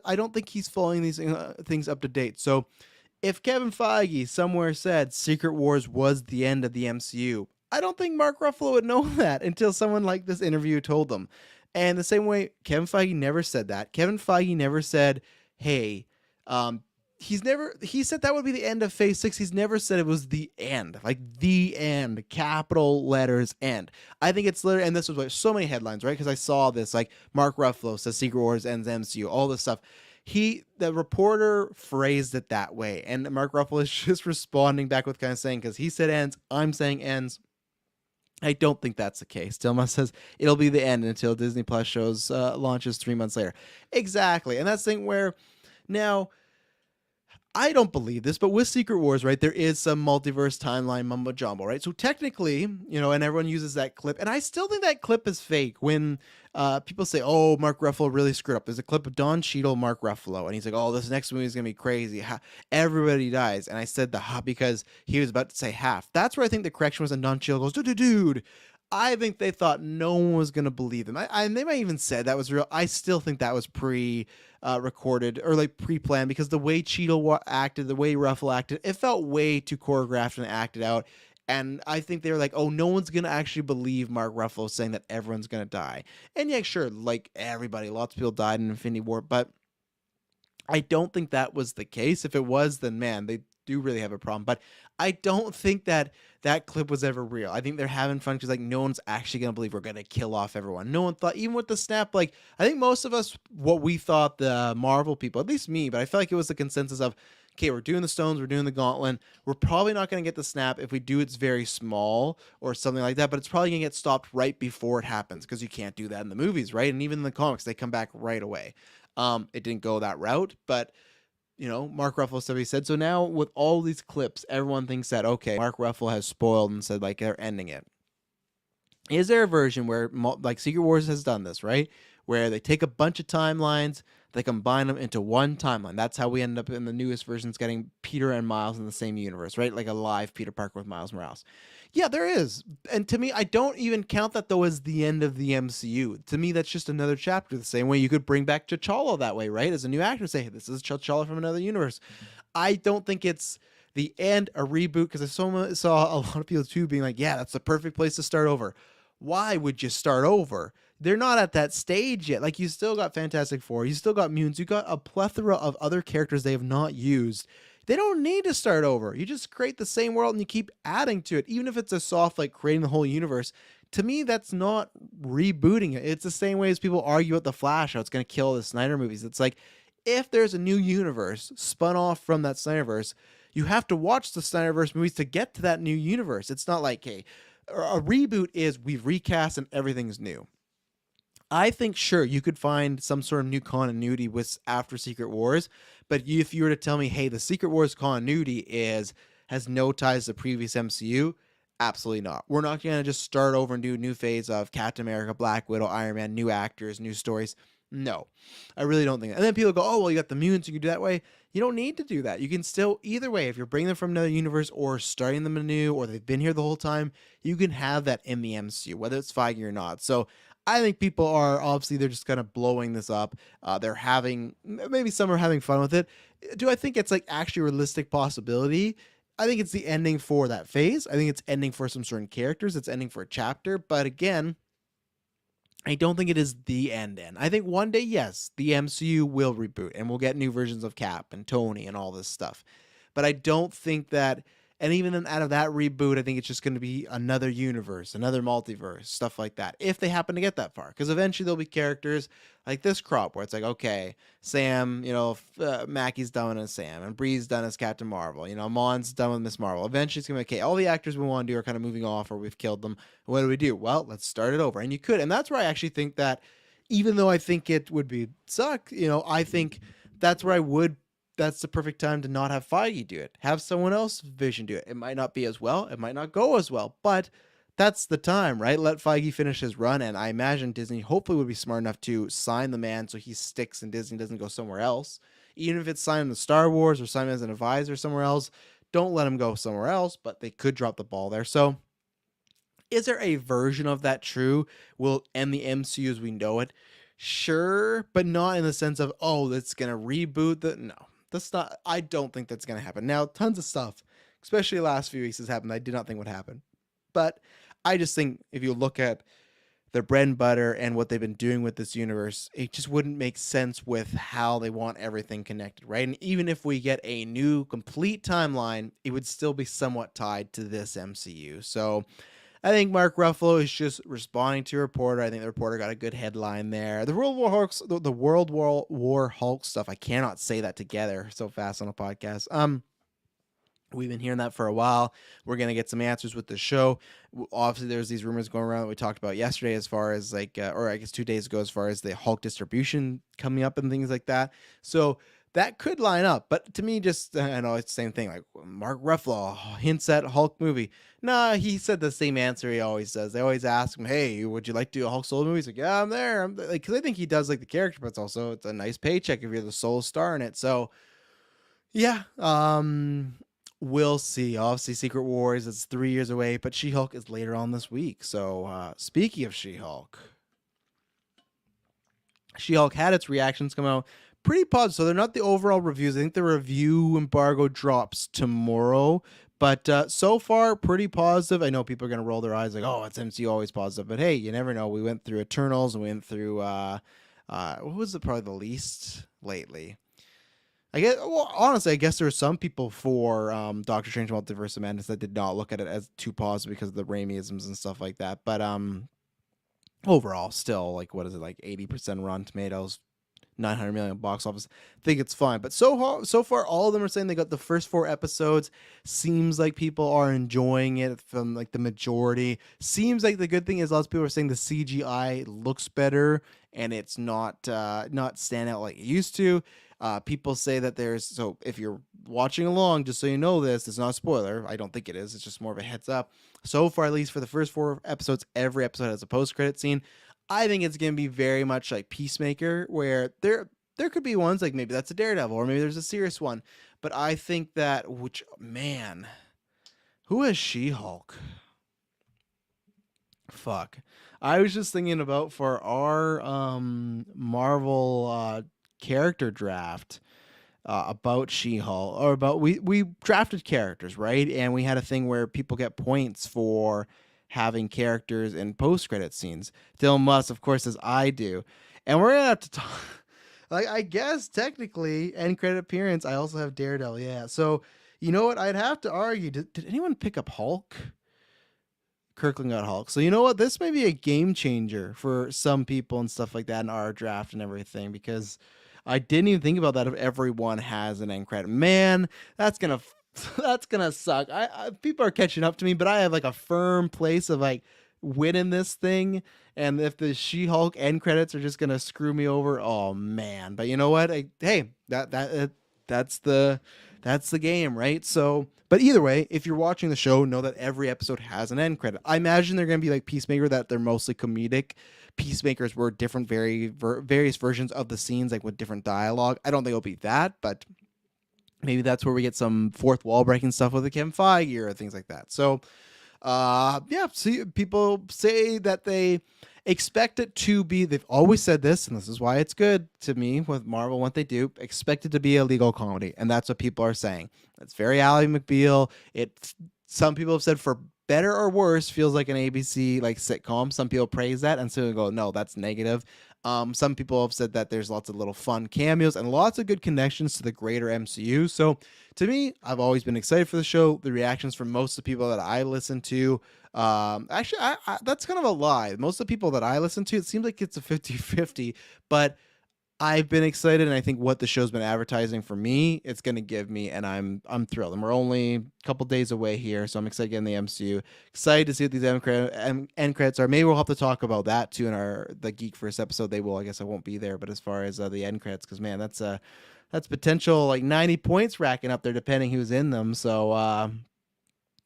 I don't think he's following these things up to date. So if Kevin Feige somewhere said Secret Wars was the end of the MCU, I don't think Mark Ruffalo would know that until someone like this interview told them. And the same way, Kevin Feige never said that. Kevin Feige never said, hey, he said that would be the end of Phase 6. He's never said it was the end, like the end, capital letters end. I think it's literally, and this was like so many headlines, right? Because I saw this, like Mark Ruffalo says Secret Wars ends MCU, all this stuff. The reporter phrased it that way, and Mark Ruffalo is just responding back with kind of saying, because he said ends, I'm saying ends. I don't think that's the case. Dilma says it'll be the end until Disney Plus shows launches 3 months later. Exactly, and that's the thing where now I don't believe this, but with Secret Wars, right, there is some multiverse timeline mumbo jumbo, right? So technically, and everyone uses that clip, and I still think that clip is fake when people say, oh, Mark Ruffalo really screwed up. There's a clip of Don Cheadle, Mark Ruffalo, and he's like, oh, this next movie is going to be crazy. Everybody dies. And I said the ha because he was about to say half. That's where I think the correction was, and Don Cheadle goes, dude. I think they thought no one was going to believe them. And they might even said that was real. I still think that was recorded or like pre-planned, because the way Cheadle acted, the way Ruffalo acted, it felt way too choreographed and acted out. And I think they were like, oh, no one's going to actually believe Mark Ruffalo saying that everyone's going to die. And yeah, sure, like everybody, lots of people died in Infinity War, but I don't think that was the case. If it was, then man, they do really have a problem. But I don't think that clip was ever real. I think they're having fun because like no one's actually gonna believe we're gonna kill off everyone. No one thought, even with the snap, like I think most of us, what we thought, the Marvel people, at least me, but I felt like it was the consensus of, okay, we're doing the stones, we're doing the gauntlet. We're probably not gonna get the snap. If we do, it's very small or something like that. But it's probably gonna get stopped right before it happens, because you can't do that in the movies, right? And even in the comics, they come back right away. It didn't go that route, but Mark Ruffalo said what he said. So now with all these clips, everyone thinks that, okay, Mark Ruffalo has spoiled and said like they're ending it. Is there a version where like Secret Wars has done this, right? Where they take a bunch of timelines, they combine them into one timeline. That's how we end up in the newest versions getting Peter and Miles in the same universe, right? Like a live Peter Parker with Miles Morales. Yeah, there is. And to me, I don't even count that though as the end of the MCU. To me, that's just another chapter. The same way you could bring back T'Challa that way, right? As a new actor, say, hey, this is T'Challa from another universe. I don't think it's the end, a reboot, because I saw a lot of people too being like, yeah, that's the perfect place to start over. Why would you start over? They're not at that stage yet. Like, you still got Fantastic Four, you still got mutants, you got a plethora of other characters they have not used. They don't need to start over. You just create the same world and you keep adding to it. Even if it's a soft, like creating the whole universe, to me, that's not rebooting it. It's the same way as people argue with The Flash, how it's going to kill the Snyder movies. It's like, if there's a new universe spun off from that Snyderverse, you have to watch the Snyderverse movies to get to that new universe. It's not like, hey, a reboot is we've recast and everything's new. I think, sure, you could find some sort of new continuity with after Secret Wars, but if you were to tell me, hey, the Secret Wars continuity has no ties to the previous MCU, absolutely not. We're not going to just start over and do a new phase of Captain America, Black Widow, Iron Man, new actors, new stories. No, I really don't think that. And then people go, oh, well, you got the mutants, you can do that way. You don't need to do that. You can still, either way, if you're bringing them from another universe or starting them anew, or they've been here the whole time, you can have that in the MCU, whether it's Feige or not. So I think people are, obviously, they're just kind of blowing this up. They're having, maybe some are having fun with it. Do I think it's like actually a realistic possibility? I think it's the ending for that phase. I think it's ending for some certain characters. It's ending for a chapter. But again, I don't think it is the end. I think one day, yes, the MCU will reboot and we'll get new versions of Cap and Tony and all this stuff. But I don't think that, and even then out of that reboot, I think it's just going to be another universe, another multiverse, stuff like that, if they happen to get that far. Because eventually there'll be characters like this crop where it's like, okay, Sam, Mackie's done as Sam, and Bree's done as Captain Marvel, Mon's done with Miss Marvel. Eventually it's going to be, okay, all the actors we want to do are kind of moving off or we've killed them. What do we do? Well, let's start it over. And you could. And that's where I actually think that, even though I think it would be suck, I think that's where that's the perfect time to not have Feige do it. Have someone else vision do it. It might not be as well. It might not go as well, but that's the time, right? Let Feige finish his run. And I imagine Disney hopefully would be smart enough to sign the man so he sticks and Disney doesn't go somewhere else. Even if it's signed to Star Wars or signed as an advisor somewhere else, don't let him go somewhere else, but they could drop the ball there. So is there a version of that true? Will end the MCU as we know it? Sure, but not in the sense of, oh, that's gonna reboot the no. That's not I don't think that's gonna happen. Now, tons of stuff, especially the last few weeks has happened I did not think would happen. But I just think if you look at their bread and butter and what they've been doing with this universe, it just wouldn't make sense with how they want everything connected, right? And even if we get a new complete timeline, it would still be somewhat tied to this MCU. So I think Mark Ruffalo is just responding to a reporter. I think the reporter got a good headline there. The World War Hulk, the World War Hulk stuff. I cannot say that together so fast on a podcast. We've been hearing that for a while. We're gonna get some answers with the show. Obviously, there's these rumors going around that we talked about yesterday, as far as like, or I guess 2 days ago, as far as the Hulk distribution coming up and things like that. So that could line up. But to me, just I know it's the same thing. Like Mark Ruffalo hints at Hulk movie. Nah, he said the same answer he always does. They always ask him, "Hey, would you like to do a Hulk solo movie?" He's like, "Yeah, I'm there." Like, because I think he does like the character, but it's a nice paycheck if you're the sole star in it. So yeah, we'll see. Obviously, Secret Wars is 3 years away, but She-Hulk is later on this week. So speaking of She-Hulk, She-Hulk had its reactions come out pretty positive. So they're not the overall reviews. I think the review embargo drops tomorrow. But so far, pretty positive. I know people are going to roll their eyes like, oh, it's MCU always positive. But hey, you never know. We went through Eternals and we went through, what was probably the least lately? I guess, well, honestly, I guess there were some people for Doctor Strange Multiverse of Madness that did not look at it as too positive because of the Raimiisms and stuff like that. But overall, still, like, what is it, like 80% Rotten Tomatoes, 900 million box office. I think it's fine. But so far, all of them are saying they got the first 4 episodes. Seems like people are enjoying it from like the majority. Seems like the good thing is lots of people are saying the CGI looks better and it's not stand out like it used to. People say that so if you're watching along, just so you know this, it's not a spoiler. I don't think it is. It's just more of a heads up. So far, at least for the first 4 episodes, every episode has a post-credit scene. I think it's going to be very much like Peacemaker, where there could be ones like maybe that's a Daredevil or maybe there's a serious one. But I think that, who has She-Hulk? Fuck. I was just thinking about for our Marvel character draft about She-Hulk, or about we drafted characters, right? And we had a thing where people get points for having characters in post-credit scenes. Dylan Musk, of course, as I do. And we're gonna have to talk. Like, I guess technically end credit appearance, I also have Daredevil. Yeah. So you know what? I'd have to argue. Did anyone pick up Hulk? Kirklin got Hulk. So you know what? This may be a game changer for some people and stuff like that in our draft and everything, because I didn't even think about that if everyone has an end credit. Man, that's gonna suck. People are catching up to me, but I have like a firm place of like winning this thing. And if the She-Hulk end credits are just gonna screw me over, oh man. But you know what? That's the game, right? So, but either way, if you're watching the show, know that every episode has an end credit. I imagine they're gonna be like Peacemaker, that they're mostly comedic. Peacemakers were different, various versions of the scenes, like with different dialogue. I don't think it'll be that, but maybe that's where we get some fourth wall breaking stuff with the Kevin Feige or things like that. So, yeah. See, people say that they expect it to be. They've always said this, and this is why it's good to me with Marvel. What they do, expect it to be a legal comedy, and that's what people are saying. It's very Ally McBeal. Some people have said for better or worse, feels like an ABC like sitcom. Some people praise that, and some go, no, that's negative. Some people have said that there's lots of little fun cameos and lots of good connections to the greater MCU. So to me, I've always been excited for the show. The reactions from most of the people that I listen to, actually, that's kind of a lie. Most of the people that I listen to, it seems like it's a 50-50, but I've been excited, and I think what the show's been advertising for me, it's going to give me, and I'm thrilled. And we're only a couple days away here, so I'm excited to get in the MCU. Excited to see what these end credits are. Maybe we'll have to talk about that too in the GeekVerse episode. They will. I guess I won't be there, but as far as the end credits, because man, that's potential like 90 points racking up there, depending who's in them. So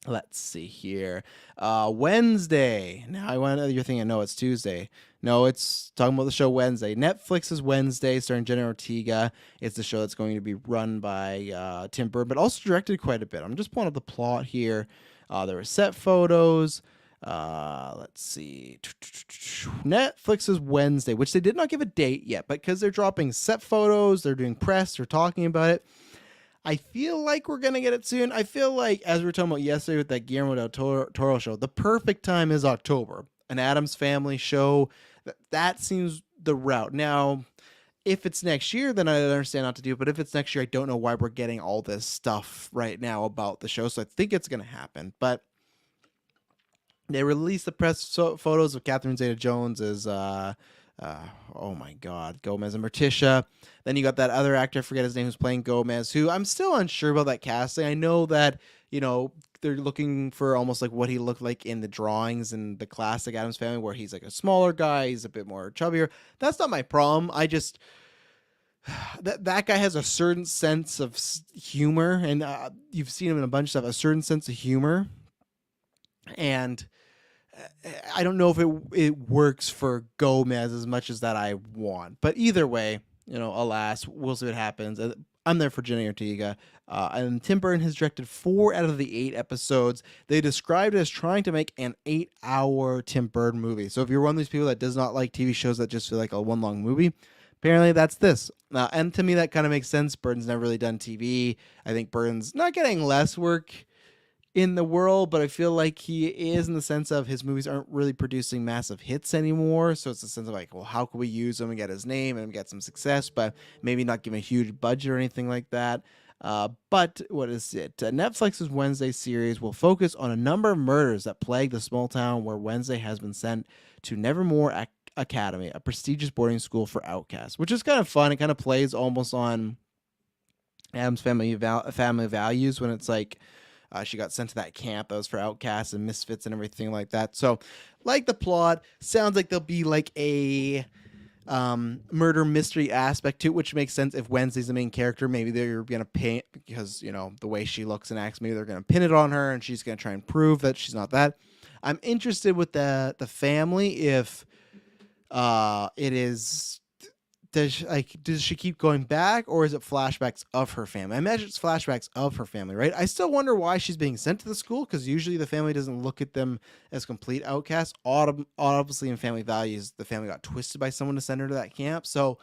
let's see here. Wednesday. Now you're thinking, no, it's Tuesday. No, it's talking about the show Wednesday. Netflix's Wednesday, starring Jenna Ortega. It's the show that's going to be run by Tim Burton, but also directed quite a bit. I'm just pulling up the plot here. There were set photos. Let's see. Netflix's Wednesday, which they did not give a date yet, but because they're dropping set photos, they're doing press, they're talking about it. I feel like we're going to get it soon. I feel like, as we were talking about yesterday with that Guillermo del Toro show, the perfect time is October. An Addams Family show, that seems the route. Now, if it's next year, then I understand not to do it. But if it's next year, I don't know why we're getting all this stuff right now about the show. So I think it's going to happen. But they released the press photos of Catherine Zeta-Jones as, oh my God, Gomez and Morticia. Then you got that other actor, I forget his name, who's playing Gomez, who I'm still unsure about that casting. I know that, they're looking for almost like what he looked like in the drawings in the classic Addams Family, where he's like a smaller guy, he's a bit more chubbier. That's not my problem. I just... That guy has a certain sense of humor, and you've seen him in a bunch of stuff, a certain sense of humor. And I don't know if it works for Gomez as much as that I want. But either way, alas, we'll see what happens. I'm there for Jenny Ortega. And Tim Burton has directed 4 out of the 8 episodes. They described it as trying to make an 8-hour Tim Burton movie. So if you're one of these people that does not like TV shows that just feel like a one long movie, apparently that's this. And to me, that kind of makes sense. Burton's never really done TV. I think Burton's not getting less work in the world, but I feel like he is in the sense of his movies aren't really producing massive hits anymore. So it's a sense of like, well, how can we use him and get his name and get some success, but maybe not give him a huge budget or anything like that. But what is it? Netflix's Wednesday series will focus on a number of murders that plague the small town where Wednesday has been sent to Nevermore Academy, a prestigious boarding school for outcasts, which is kind of fun. It kind of plays almost on Addams Family values when it's like, she got sent to that camp that was for outcasts and misfits and everything like that. So, like the plot, sounds like there'll be like a murder mystery aspect to it, which makes sense if Wednesday's the main character. Maybe they're going to paint, because, the way she looks and acts, maybe they're going to pin it on her and she's going to try and prove that she's not that. I'm interested with the family if it is... Does she keep going back, or is it flashbacks of her family? I imagine it's flashbacks of her family, right? I still wonder why she's being sent to the school, because usually the family doesn't look at them as complete outcasts. Obviously, in Family Values, the family got twisted by someone to send her to that camp. So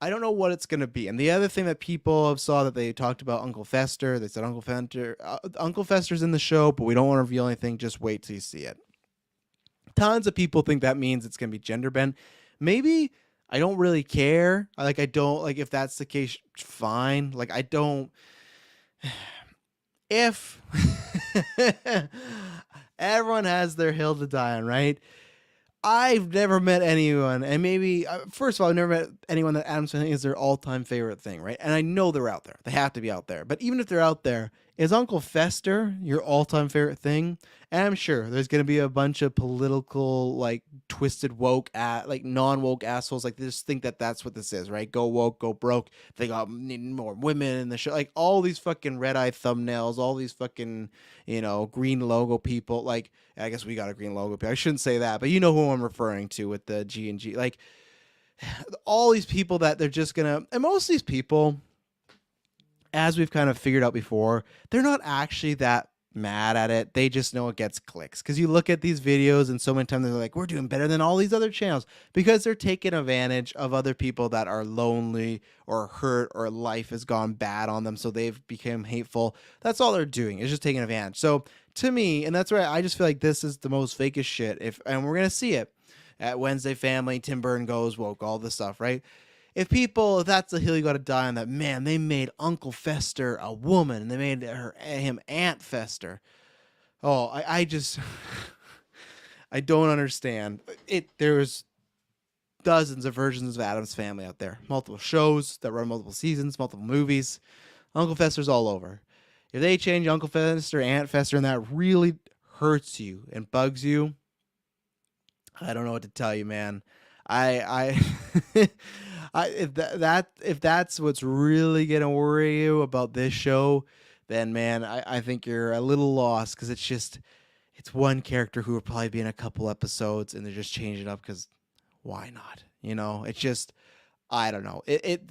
I don't know what it's going to be. And the other thing that people have saw that they talked about Uncle Fester. They said Uncle Fester's in the show, but we don't want to reveal anything. Just wait till you see it. Tons of people think that means it's going to be gender bent. Maybe. I don't really care. I don't if that's the case, fine. I don't. If everyone has their hill to die on, right? I've never met anyone, and maybe first of all, I've never met anyone that Addams Family is their all-time favorite thing, right? And I know they're out there; they have to be out there. But even if they're out there, is Uncle Fester your all-time favorite thing? And I'm sure there's gonna be a bunch of political, twisted woke, non-woke assholes. They just think that that's what this is, right? Go woke, go broke. They got needing more women in the show. All these fucking red-eye thumbnails, all these fucking green logo people. I guess we got a green logo. I shouldn't say that, but you know who I'm referring to with the G and G. All these people that they're just gonna, and most of these people, as we've kind of figured out before, they're not actually that mad at it. They just know it gets clicks, because you look at these videos and so many times they're like, we're doing better than all these other channels, because they're taking advantage of other people that are lonely or hurt or life has gone bad on them, so they've become hateful. That's all they're doing, is just taking advantage. So to me, and that's why I just feel like this is the most fakest shit, and we're gonna see it at Wednesday Family, Tim Burton goes woke, all this stuff, right? If that's the hill you got to die on, that, man, they made Uncle Fester a woman and they made him Aunt Fester. Oh, I just, I don't understand. There's dozens of versions of Addams Family out there. Multiple shows that run multiple seasons, multiple movies. Uncle Fester's all over. If they change Uncle Fester, Aunt Fester, and that really hurts you and bugs you, I don't know what to tell you, man. If that's what's really gonna worry you about this show, then man, I think you're a little lost, because it's one character who will probably be in a couple episodes and they're just changing it up because why not? It's just, I don't know.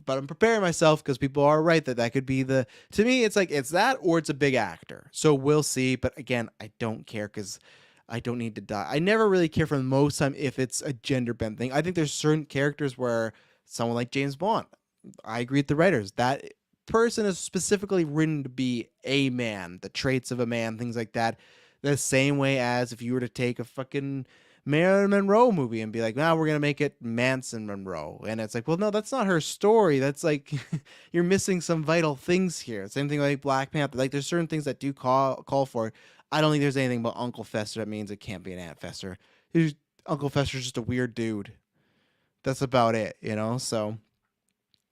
But I'm preparing myself, because people are right that could be to me, it's it's that or it's a big actor. So we'll see. But again, I don't care, because I don't need to die. I never really care for the most time if it's a gender bent thing. I think there's certain characters where someone like James Bond, I agree with the writers, that person is specifically written to be a man, the traits of a man, things like that. The same way as if you were to take a fucking Marilyn Monroe movie and be like, now we're going to make it Manson Monroe. And it's like, well, no, that's not her story. That's like, you're missing some vital things here. Same thing like Black Panther. Like, there's certain things that do call for it. I don't think there's anything about Uncle Fester that means it can't be an Aunt Fester. Uncle Fester's just a weird dude. That's about it, you know? So,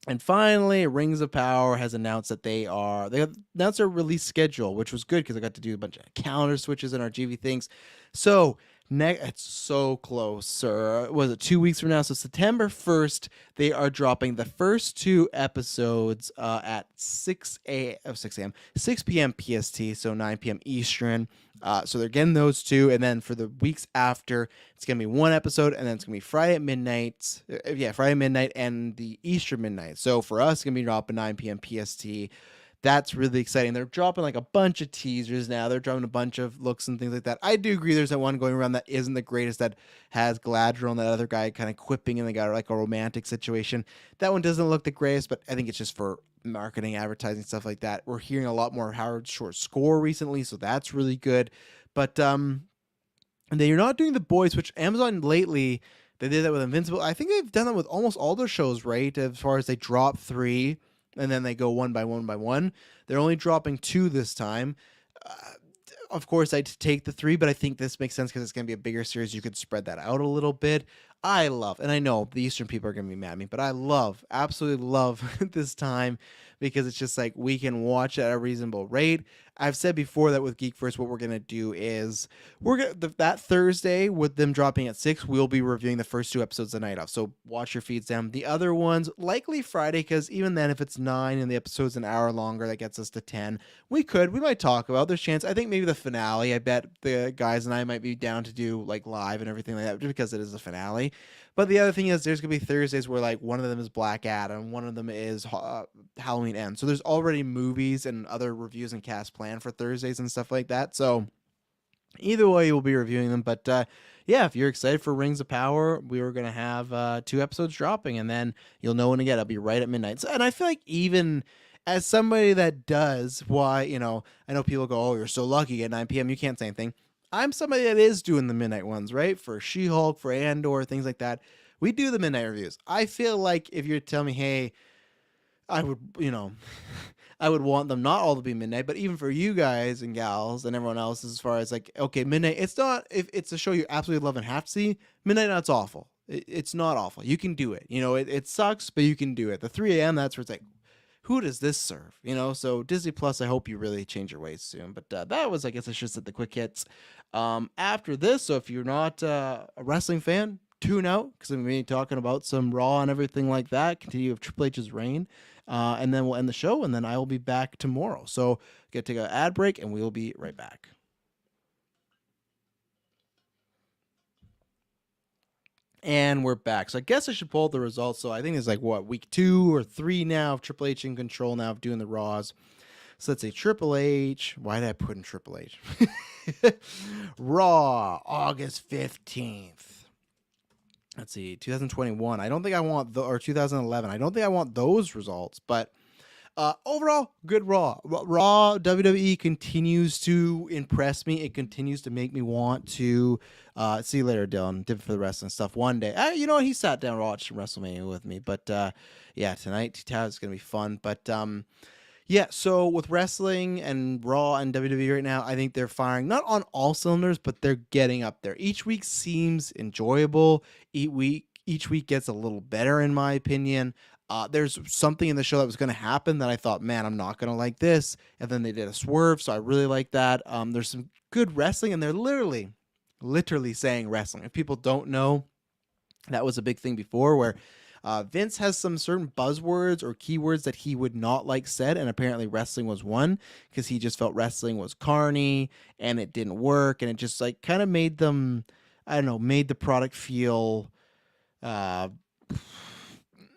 and finally, Rings of Power has announced that they announced their release schedule, which was good because I got to do a bunch of calendar switches in our GV things. So, it's so close, sir. Was it 2 weeks from now? So September 1st, they are dropping the first 2 episodes at 6 p.m. PST, so 9 p.m. Eastern. So they're getting those 2, and then for the weeks after, it's gonna be 1 episode, and then it's gonna be Friday at midnight. Friday midnight and the Eastern midnight. So for us, it's gonna be dropping 9 p.m. PST. That's really exciting. They're dropping like a bunch of teasers now. They're dropping a bunch of looks and things like that. I do agree there's that one going around that isn't the greatest, that has Galadriel and that other guy kind of quipping, and they got like a romantic situation. That one doesn't look the greatest, but I think it's just for marketing, advertising, stuff like that. We're hearing a lot more Howard Shore score recently, so that's really good. But and then you're not doing The Boys, which Amazon lately, they did that with Invincible. I think they've done that with almost all their shows, right? As far as they drop 3 and then they go one by one. They're only dropping 2 this time. Of course, I'd take the 3, but I think this makes sense because it's going to be a bigger series. You could spread that out a little bit. I love, and I know the Eastern people are going to be mad at me, but I absolutely love this time because it's just like we can watch at a reasonable rate. I've said before that with GeekVerse, what we're going to do is that Thursday with them dropping at 6, we'll be reviewing the first 2 episodes the night of. So watch your feeds down. The other ones, likely Friday, because even then, if it's 9 and the episode's an hour longer, that gets us to 10. We might talk about, there's chance. I think maybe the finale, I bet the guys and I might be down to do like live and everything like that, just because it is the finale. But the other thing is there's going to be Thursdays where like one of them is Black Adam, one of them is Halloween Ends. So there's already movies and other reviews and cast planned for Thursdays and stuff like that. So either way, we'll be reviewing them. But yeah, if you're excited for Rings of Power, we were going to have 2 episodes dropping, and then you'll know when to get it. It'll be right at midnight. So, and I feel like even as somebody that does, I know people go, oh, you're so lucky at 9 p.m. You can't say anything. I'm somebody that is doing the midnight ones, right? For She-Hulk, for Andor, things like that. We do the midnight reviews. I feel like if you're telling me, hey, I would, I would want them not all to be midnight, but even for you guys and gals and everyone else, as far as like, okay, midnight, it's not, if it's a show you absolutely love and have to see, midnight, that's awful. It's not awful. You can do it. It sucks, but you can do it. The 3 a.m., that's where it's like, who does this serve? So Disney Plus, I hope you really change your ways soon. But that was, I guess I should say, the quick hits. After this, so if you're not a wrestling fan, tune out, because I'm going to be talking about some Raw and everything like that. Continue with Triple H's reign. And then we'll end the show, and then I will be back tomorrow. So get to take an ad break, and we'll be right back. And we're back. So I guess I should pull up the results. So I think it's like, week 2 or 3 now of Triple H in control now of doing the Raws. So let's say Triple H. Why did I put in Triple H? Raw, August 15th. Let's see, 2021. I don't think I want or 2011. I don't think I want those results, but overall, good Raw. Raw WWE continues to impress me. It continues to make me want to see you later, Dylan. Did for the wrestling stuff one day. He sat down and watched WrestleMania with me, but yeah, tonight is gonna be fun. But yeah, so with wrestling and Raw and WWE right now, I think they're firing not on all cylinders, but they're getting up there. Each week seems enjoyable. Each week gets a little better, in my opinion. There's something in the show that was going to happen that I thought, man, I'm not going to like this. And then they did a swerve, so I really like that. There's some good wrestling, and they're literally saying wrestling. If people don't know, that was a big thing before where Vince has some certain buzzwords or keywords that he would not like said, and apparently wrestling was one, because he just felt wrestling was carny and it didn't work, and it just like kind of made them, made the product feel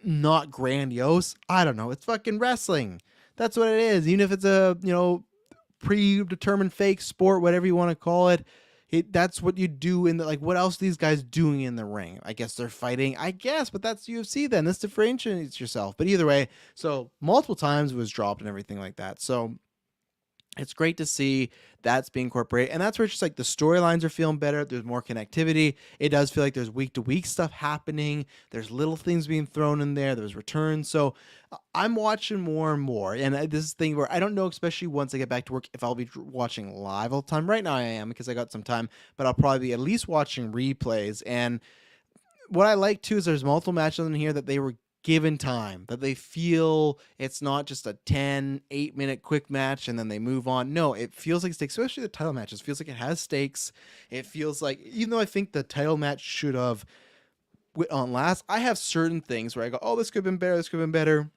not grandiose. I don't know. It's fucking wrestling. That's what it is. Even if it's a predetermined fake sport, whatever you want to call it. That's what you do in the, like, what else are these guys doing in the ring? I guess they're fighting, I guess, but that's UFC then. This differentiates yourself. But either way, so multiple times it was dropped and everything like that. So it's great to see that's being incorporated. And that's where it's just like the storylines are feeling better. There's more connectivity. It does feel like there's week to week stuff happening. There's little things being thrown in there. There's returns. So I'm watching more and more. And this is the thing where I don't know, especially once I get back to work, if I'll be watching live all the time. Right now I am because I got some time, but I'll probably be at least watching replays. And what I like too is there's multiple matches in here that they were given time, that they feel it's not just a 8-minute quick match and then they move on. No, it feels like stakes, especially the title matches. It feels like it has stakes. It feels like, even though I think the title match should have went on last, I have certain things where I go, oh, this could have been better. This could have been better.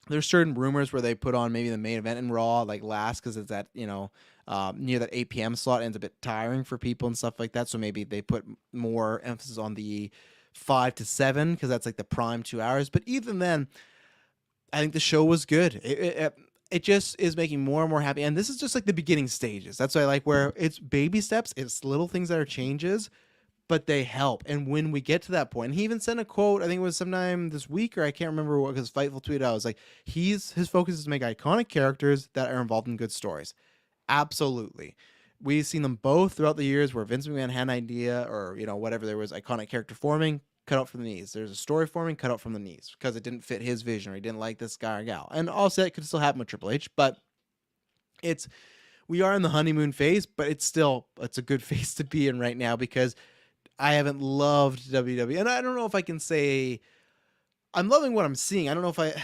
There's certain rumors where they put on maybe the main event in Raw like last because it's at, near that 8 p.m. slot, ends a bit tiring for people and stuff like that. So maybe they put more emphasis on the 5 to 7 because that's like the prime 2 hours. But even then, I think the show was good. It just is making more and more happy. And this is just like the beginning stages. That's what I like, where it's baby steps. It's little things that are changes, but they help. And when we get to that point, and he even sent a quote, I think it was sometime this week, or I can't remember what, because Fightful tweeted out, I was like, his focus is to make iconic characters that are involved in good stories. Absolutely. We've seen them both throughout the years where Vince McMahon had an idea or, whatever, there was iconic character forming, cut out from the knees. There's a story forming, cut out from the knees because it didn't fit his vision or he didn't like this guy or gal. And also that could still happen with Triple H, but we are in the honeymoon phase, but it's a good phase to be in right now because I haven't loved WWE. And I don't know if I can say I'm loving what I'm seeing. I don't know if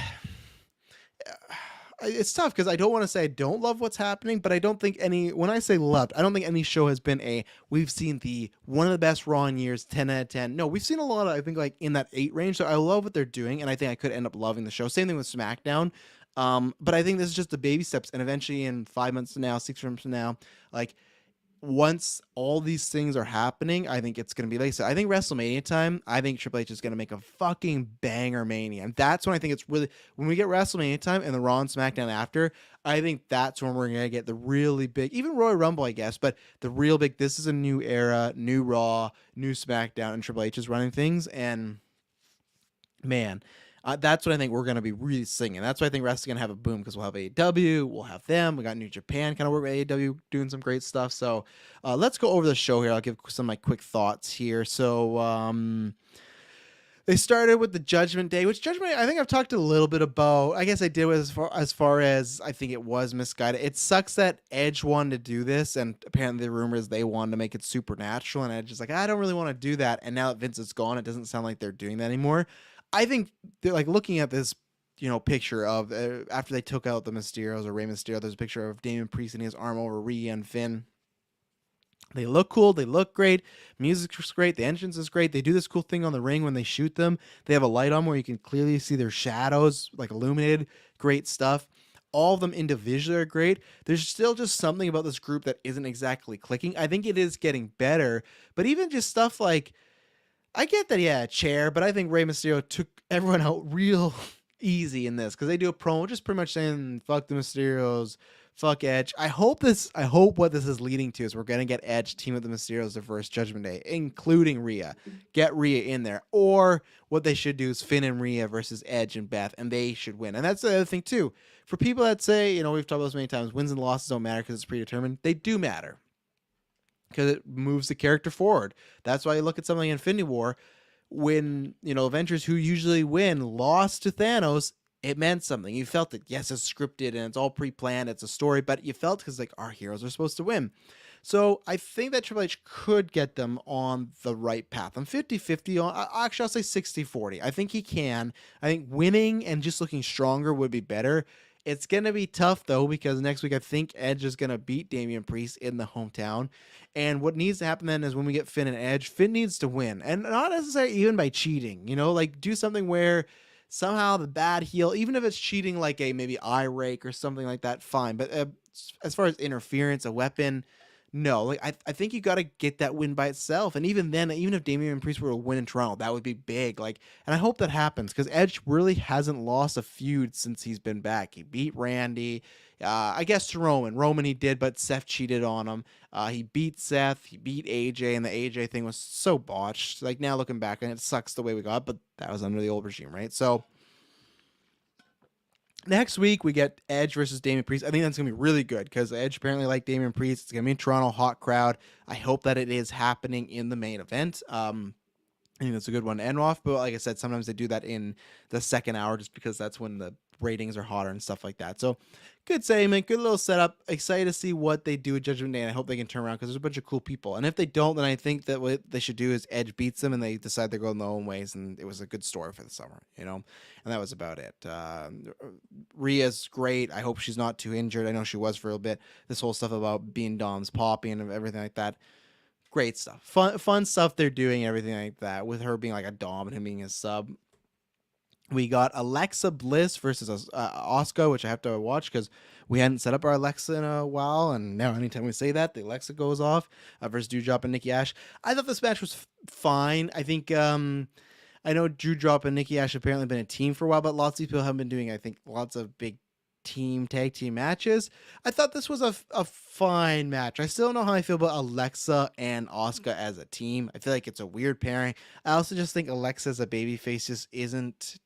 it's tough because I don't want to say I don't love what's happening, but I don't think when I say loved, I don't think any show has been we've seen one of the best Raw in years, 10 out of 10. No, we've seen a lot of, I think, like in that 8 range. So I love what they're doing. And I think I could end up loving the show. Same thing with SmackDown. But I think this is just the baby steps. And eventually in 5 months from now, 6 months from now, like, once all these things are happening, I think it's going to be like, so I think WrestleMania time, I think Triple H is going to make a fucking banger Mania. And that's when I think it's really, when we get WrestleMania time and the Raw and SmackDown after, I think that's when we're going to get the really big, even Royal Rumble, I guess, but the real big, this is a new era, new Raw, new SmackDown, and Triple H is running things. And man, that's what I think we're going to be really singing. That's why I think wrestling's going to have a boom because we'll have AEW, we'll have them. We got New Japan kind of work with AEW doing some great stuff. So let's go over the show here. I'll give some of my quick thoughts here. So they started with the Judgment Day, which Judgment Day, I think I've talked a little bit about. I guess I did as far as I think it was misguided. It sucks that Edge wanted to do this, and apparently the rumor is they wanted to make it supernatural, and Edge is like, I don't really want to do that. And now that Vince is gone, it doesn't sound like they're doing that anymore. I think they're like looking at this, picture of after they took out the Mysterios or Rey Mysterio, there's a picture of Damian Priest in his arm over Rhea and Finn. They look cool. They look great. Music is great. The entrance is great. They do this cool thing on the ring when they shoot them. They have a light on where you can clearly see their shadows, like illuminated. Great stuff. All of them individually are great. There's still just something about this group that isn't exactly clicking. I think it is getting better, but even just stuff like, I get that, yeah, a chair, but I think Rey Mysterio took everyone out real easy in this because they do a promo just pretty much saying, fuck the Mysterios, fuck Edge. I hope what this is leading to is we're going to get Edge team with the Mysterios the first Judgment Day, including Rhea. Get Rhea in there. Or what they should do is Finn and Rhea versus Edge and Beth, and they should win. And that's the other thing, too. For people that say, we've talked about this many times, wins and losses don't matter because it's predetermined, they do matter. Because it moves the character forward. That's why you look at something like Infinity War, when, Avengers who usually win lost to Thanos, it meant something. You felt that, yes, it's scripted and it's all pre-planned, it's a story, but you felt because, like, our heroes are supposed to win. So I think that Triple H could get them on the right path. I'm 50-50 actually, I'll say 60-40. I think he can. I think winning and just looking stronger would be better. It's going to be tough, though, because next week I think Edge is going to beat Damian Priest in the hometown. And what needs to happen then is when we get Finn and Edge, Finn needs to win. And not necessarily even by cheating, like do something where somehow the bad heel, even if it's cheating like a maybe eye rake or something like that, fine. But as far as interference, a weapon, No, like I think you got to get that win by itself, and even then, even if Damian Priest were to win in Toronto, that would be big. Like, and I hope that happens because Edge really hasn't lost a feud since he's been back. He beat Randy, I guess to Roman. Roman he did, but Seth cheated on him. He beat Seth, he beat AJ, and the AJ thing was so botched. Like now looking back, and it sucks the way we got, but that was under the old regime, right? So. Next week, we get Edge versus Damian Priest. I think that's going to be really good because Edge apparently liked Damian Priest. It's going to be in Toronto, hot crowd. I hope that it is happening in the main event. I think that's a good one to end off. But like I said, sometimes they do that in the second hour just because that's when the ratings are hotter and stuff like that. So good segment, good little setup. Excited to see what they do at Judgment Day. And I hope they can turn around because there's a bunch of cool people. And if they don't, then I think that what they should do is Edge beats them and they decide they're going their own ways. And it was a good story for the summer, you know? And that was about it. Rhea's great. I hope she's not too injured. I know she was for a little bit. This whole stuff about being Dom's poppy and everything like that. Great stuff. Fun stuff they're doing, everything like that, with her being like a Dom and him being a sub. We got Alexa Bliss versus Asuka, which I have to watch because we hadn't set up our Alexa in a while, and now anytime we say that, the Alexa goes off versus Doudrop and Nikki Ash. I thought this match was fine. I think I know Doudrop and Nikki Ash apparently been a team for a while, but lots of people have been doing, I think, lots of big tag team matches. I thought this was a fine match. I still don't know how I feel about Alexa and Asuka as a team. I feel like it's a weird pairing. I also just think Alexa as a babyface just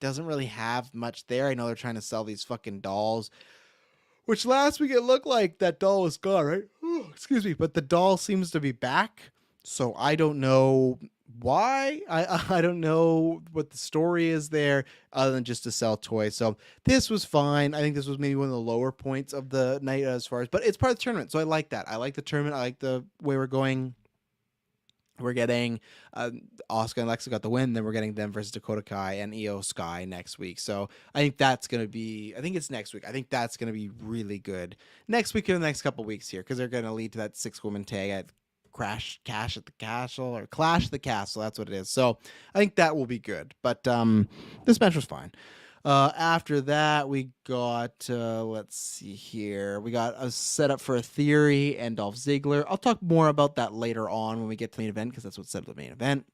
doesn't really have much there. I know they're trying to sell these fucking dolls, which last week it looked like that doll was gone, right? Excuse me, but the doll seems to be back. So I don't know why. I don't know what the story is there other than just to sell toys. So this was fine. I think this was maybe one of the lower points of the night as far as, but it's part of the tournament. So I like that. I like the tournament. I like the way we're going. We're getting Asuka and Alexa got the win. Then we're getting them versus Dakota Kai and Io Sky next week. So I think that's going to be, I think it's next week. I think that's going to be really good next week or the next couple weeks here because they're going to lead to that 6-woman tag at Clash at the Castle. That's what it is. So I think that will be good. But this match was fine. After that, we got, let's see here. We got a setup for a Theory and Dolph Ziggler. I'll talk more about that later on when we get to the main event because that's what set up the main event.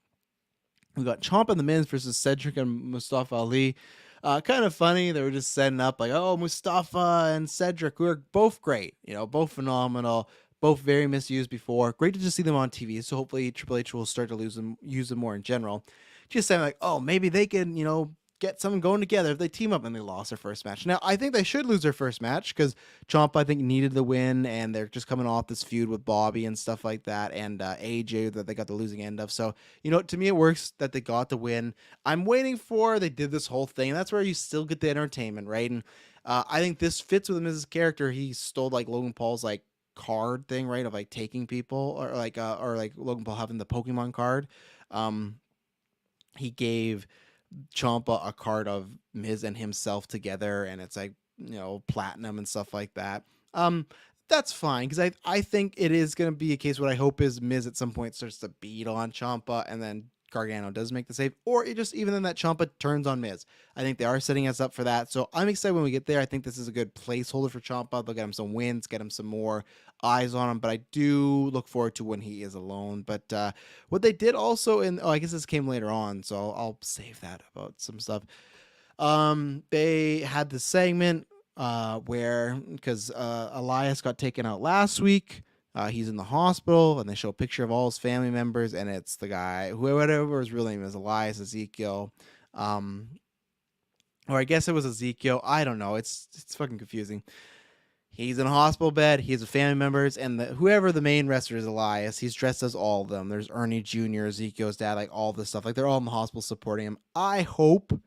We got Ciampa and the Miz versus Cedric and Mustafa Ali. Kind of funny. They were just setting up like, oh, Mustafa and Cedric, who are both great, you know, both phenomenal. Both very misused before. Great to just see them on TV. So hopefully Triple H will start to use them more in general. Just saying like, oh, maybe they can, you know, get something going together if they team up and they lost their first match. Now, I think they should lose their first match because Ciampa, I think, needed the win and they're just coming off this feud with Bobby and stuff like that and AJ that they got the losing end of. So, you know, to me, it works that they got the win. I'm waiting for, they did this whole thing. That's where you still get the entertainment, right? And I think this fits with him as his character. He stole like Logan Paul's like card thing, right, of like taking people or like Logan Paul having the Pokemon card. He gave Ciampa a card of Miz and himself together and it's like, you know, platinum and stuff like that. That's fine because I think it is going to be a case what I hope is Miz at some point starts to beat on Ciampa and then Gargano does make the save, or it just even then that Ciampa turns on Miz. I think they are setting us up for that. So I'm excited when we get there. I think this is a good placeholder for Ciampa. They'll get him some wins, get him some more eyes on him. But I do look forward to when he is alone. But what they did also I guess this came later on, so I'll save that about some stuff. They had this segment where because Elias got taken out last week. He's in the hospital, and they show a picture of all his family members, and it's the guy, whatever his real name is, Elias Ezekiel, or I guess it was Ezekiel. I don't know. It's fucking confusing. He's in a hospital bed. He has family members, and whoever the main wrestler is, Elias. He's dressed as all of them. There's Ernie Jr., Ezekiel's dad, like all this stuff. Like they're all in the hospital supporting him. I hope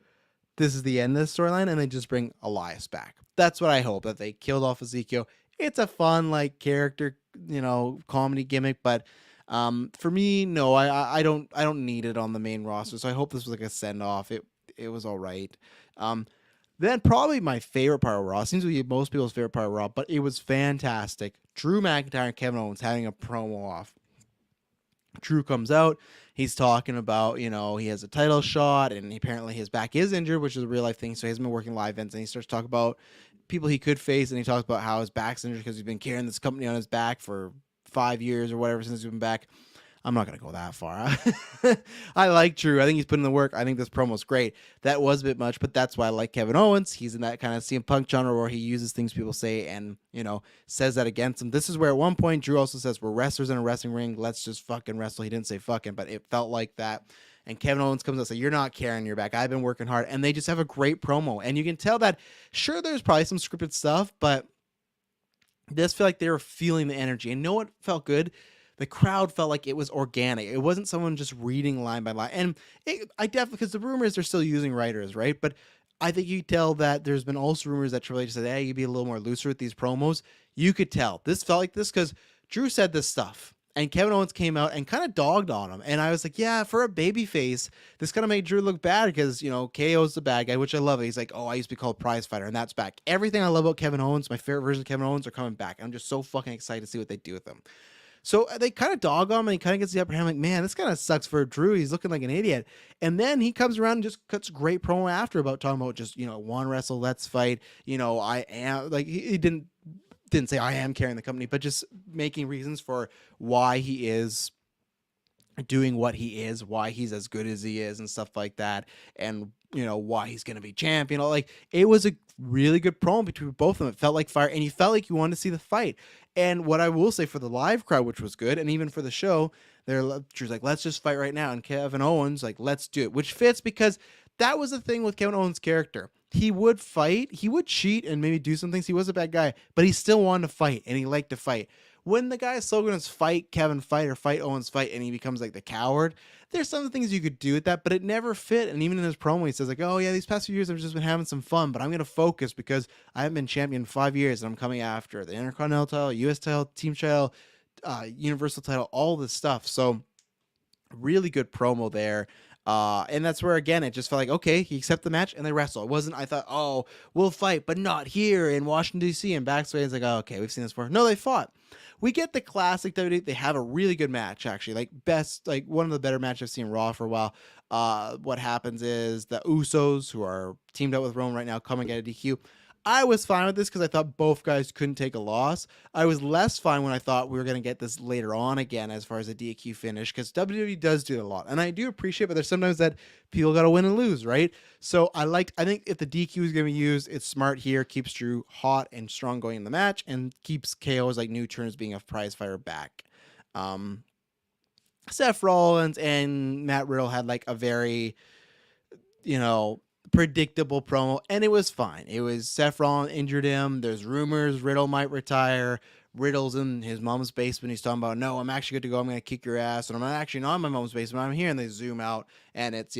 this is the end of the storyline, and they just bring Elias back. That's what I hope, that they killed off Ezekiel. It's a fun like character, you know, comedy gimmick, but for me, no, I don't need it on the main roster. So I hope this was like a send off. It was all right. Then probably my favorite part of Raw, seems to be most people's favorite part of Raw, but it was fantastic. Drew McIntyre and Kevin Owens having a promo off. Drew comes out. He's talking about, you know, he has a title shot and apparently his back is injured, which is a real life thing. So he hasn't been working live events, and he starts talking about people he could face, and he talks about how his back's injured because he's been carrying this company on his back for 5 years or whatever since he's been back. I'm not going to go that far. I like Drew. I think he's putting in the work. I think this promo's great. That was a bit much, but that's why I like Kevin Owens. He's in that kind of CM Punk genre where he uses things people say and, says that against him. This is where at one point Drew also says, we're wrestlers in a wrestling ring. Let's just fucking wrestle. He didn't say fucking, but it felt like that. And Kevin Owens comes out and says, you're not carrying your back. I've been working hard. And they just have a great promo. And you can tell that, sure, there's probably some scripted stuff, but this felt like they were feeling the energy. And what felt good? The crowd felt like it was organic. It wasn't someone just reading line by line. And I definitely, because the rumor is they're still using writers, right? But I think you tell that there's been also rumors that Triple H said, hey, you'd be a little more looser with these promos. You could tell. This felt like this because Drew said this stuff. And Kevin Owens came out and kind of dogged on him. And I was like, yeah, for a babyface, this kind of made Drew look bad because, KO's the bad guy, which I love. He's like, oh, I used to be called prize fighter, and that's back. Everything I love about Kevin Owens, my favorite version of Kevin Owens, are coming back. I'm just so fucking excited to see what they do with them. So they kind of dog on him, and he kind of gets the upper hand. I'm like, man, this kind of sucks for Drew. He's looking like an idiot. And then he comes around and just cuts a great promo after about talking about just, one wrestle, let's fight. I am, like, he didn't say I am carrying the company, but just making reasons for why he is doing what he is, why he's as good as he is and stuff like that. And, why he's going to be champion. Like, it was a really good promo between both of them. It felt like fire, and you felt like you wanted to see the fight. And what I will say for the live crowd, which was good, and even for the show, Drew's like, let's just fight right now. And Kevin Owens, like, let's do it, which fits because that was the thing with Kevin Owens' character. He would fight, he would cheat and maybe do some things. He was a bad guy, but he still wanted to fight, and he liked to fight. When the guy's slogan is fight Kevin fight or fight Owens fight, and he becomes like the coward, there's some things you could do with that, but it never fit. And even in his promo, he says like, oh yeah, these past few years I've just been having some fun, but I'm going to focus because I haven't been champion in 5 years, and I'm coming after the Intercontinental title, US title, team title, Universal title, all this stuff. So really good promo there. And that's where, again, it just felt like, okay, he accepted the match and they wrestle. It wasn't, I thought, oh, we'll fight, but not here in Washington, D.C. and backstage. It's like, oh, okay, we've seen this before. No, they fought. We get the classic WWE. They have a really good match, actually. Like one of the better matches I've seen Raw for a while. What happens is the Usos, who are teamed up with Roman right now, come and get a DQ. I was fine with this because I thought both guys couldn't take a loss. I was less fine when I thought we were going to get this later on again as far as a DQ finish, because WWE does do it a lot. And I do appreciate it, but there's sometimes that people got to win and lose, right? So I think if the DQ is going to be used, it's smart here, keeps Drew hot and strong going in the match, and keeps KO's like new turns being a prize fighter back. Seth Rollins and Matt Riddle had like a very, predictable promo, and it was fine. It was Seth Rollins injured him. There's rumors Riddle might retire. Riddle's in his mom's basement. He's talking about, no, I'm actually good to go. I'm going to kick your ass. And I'm actually not in my mom's basement. I'm here. And they zoom out, and it's,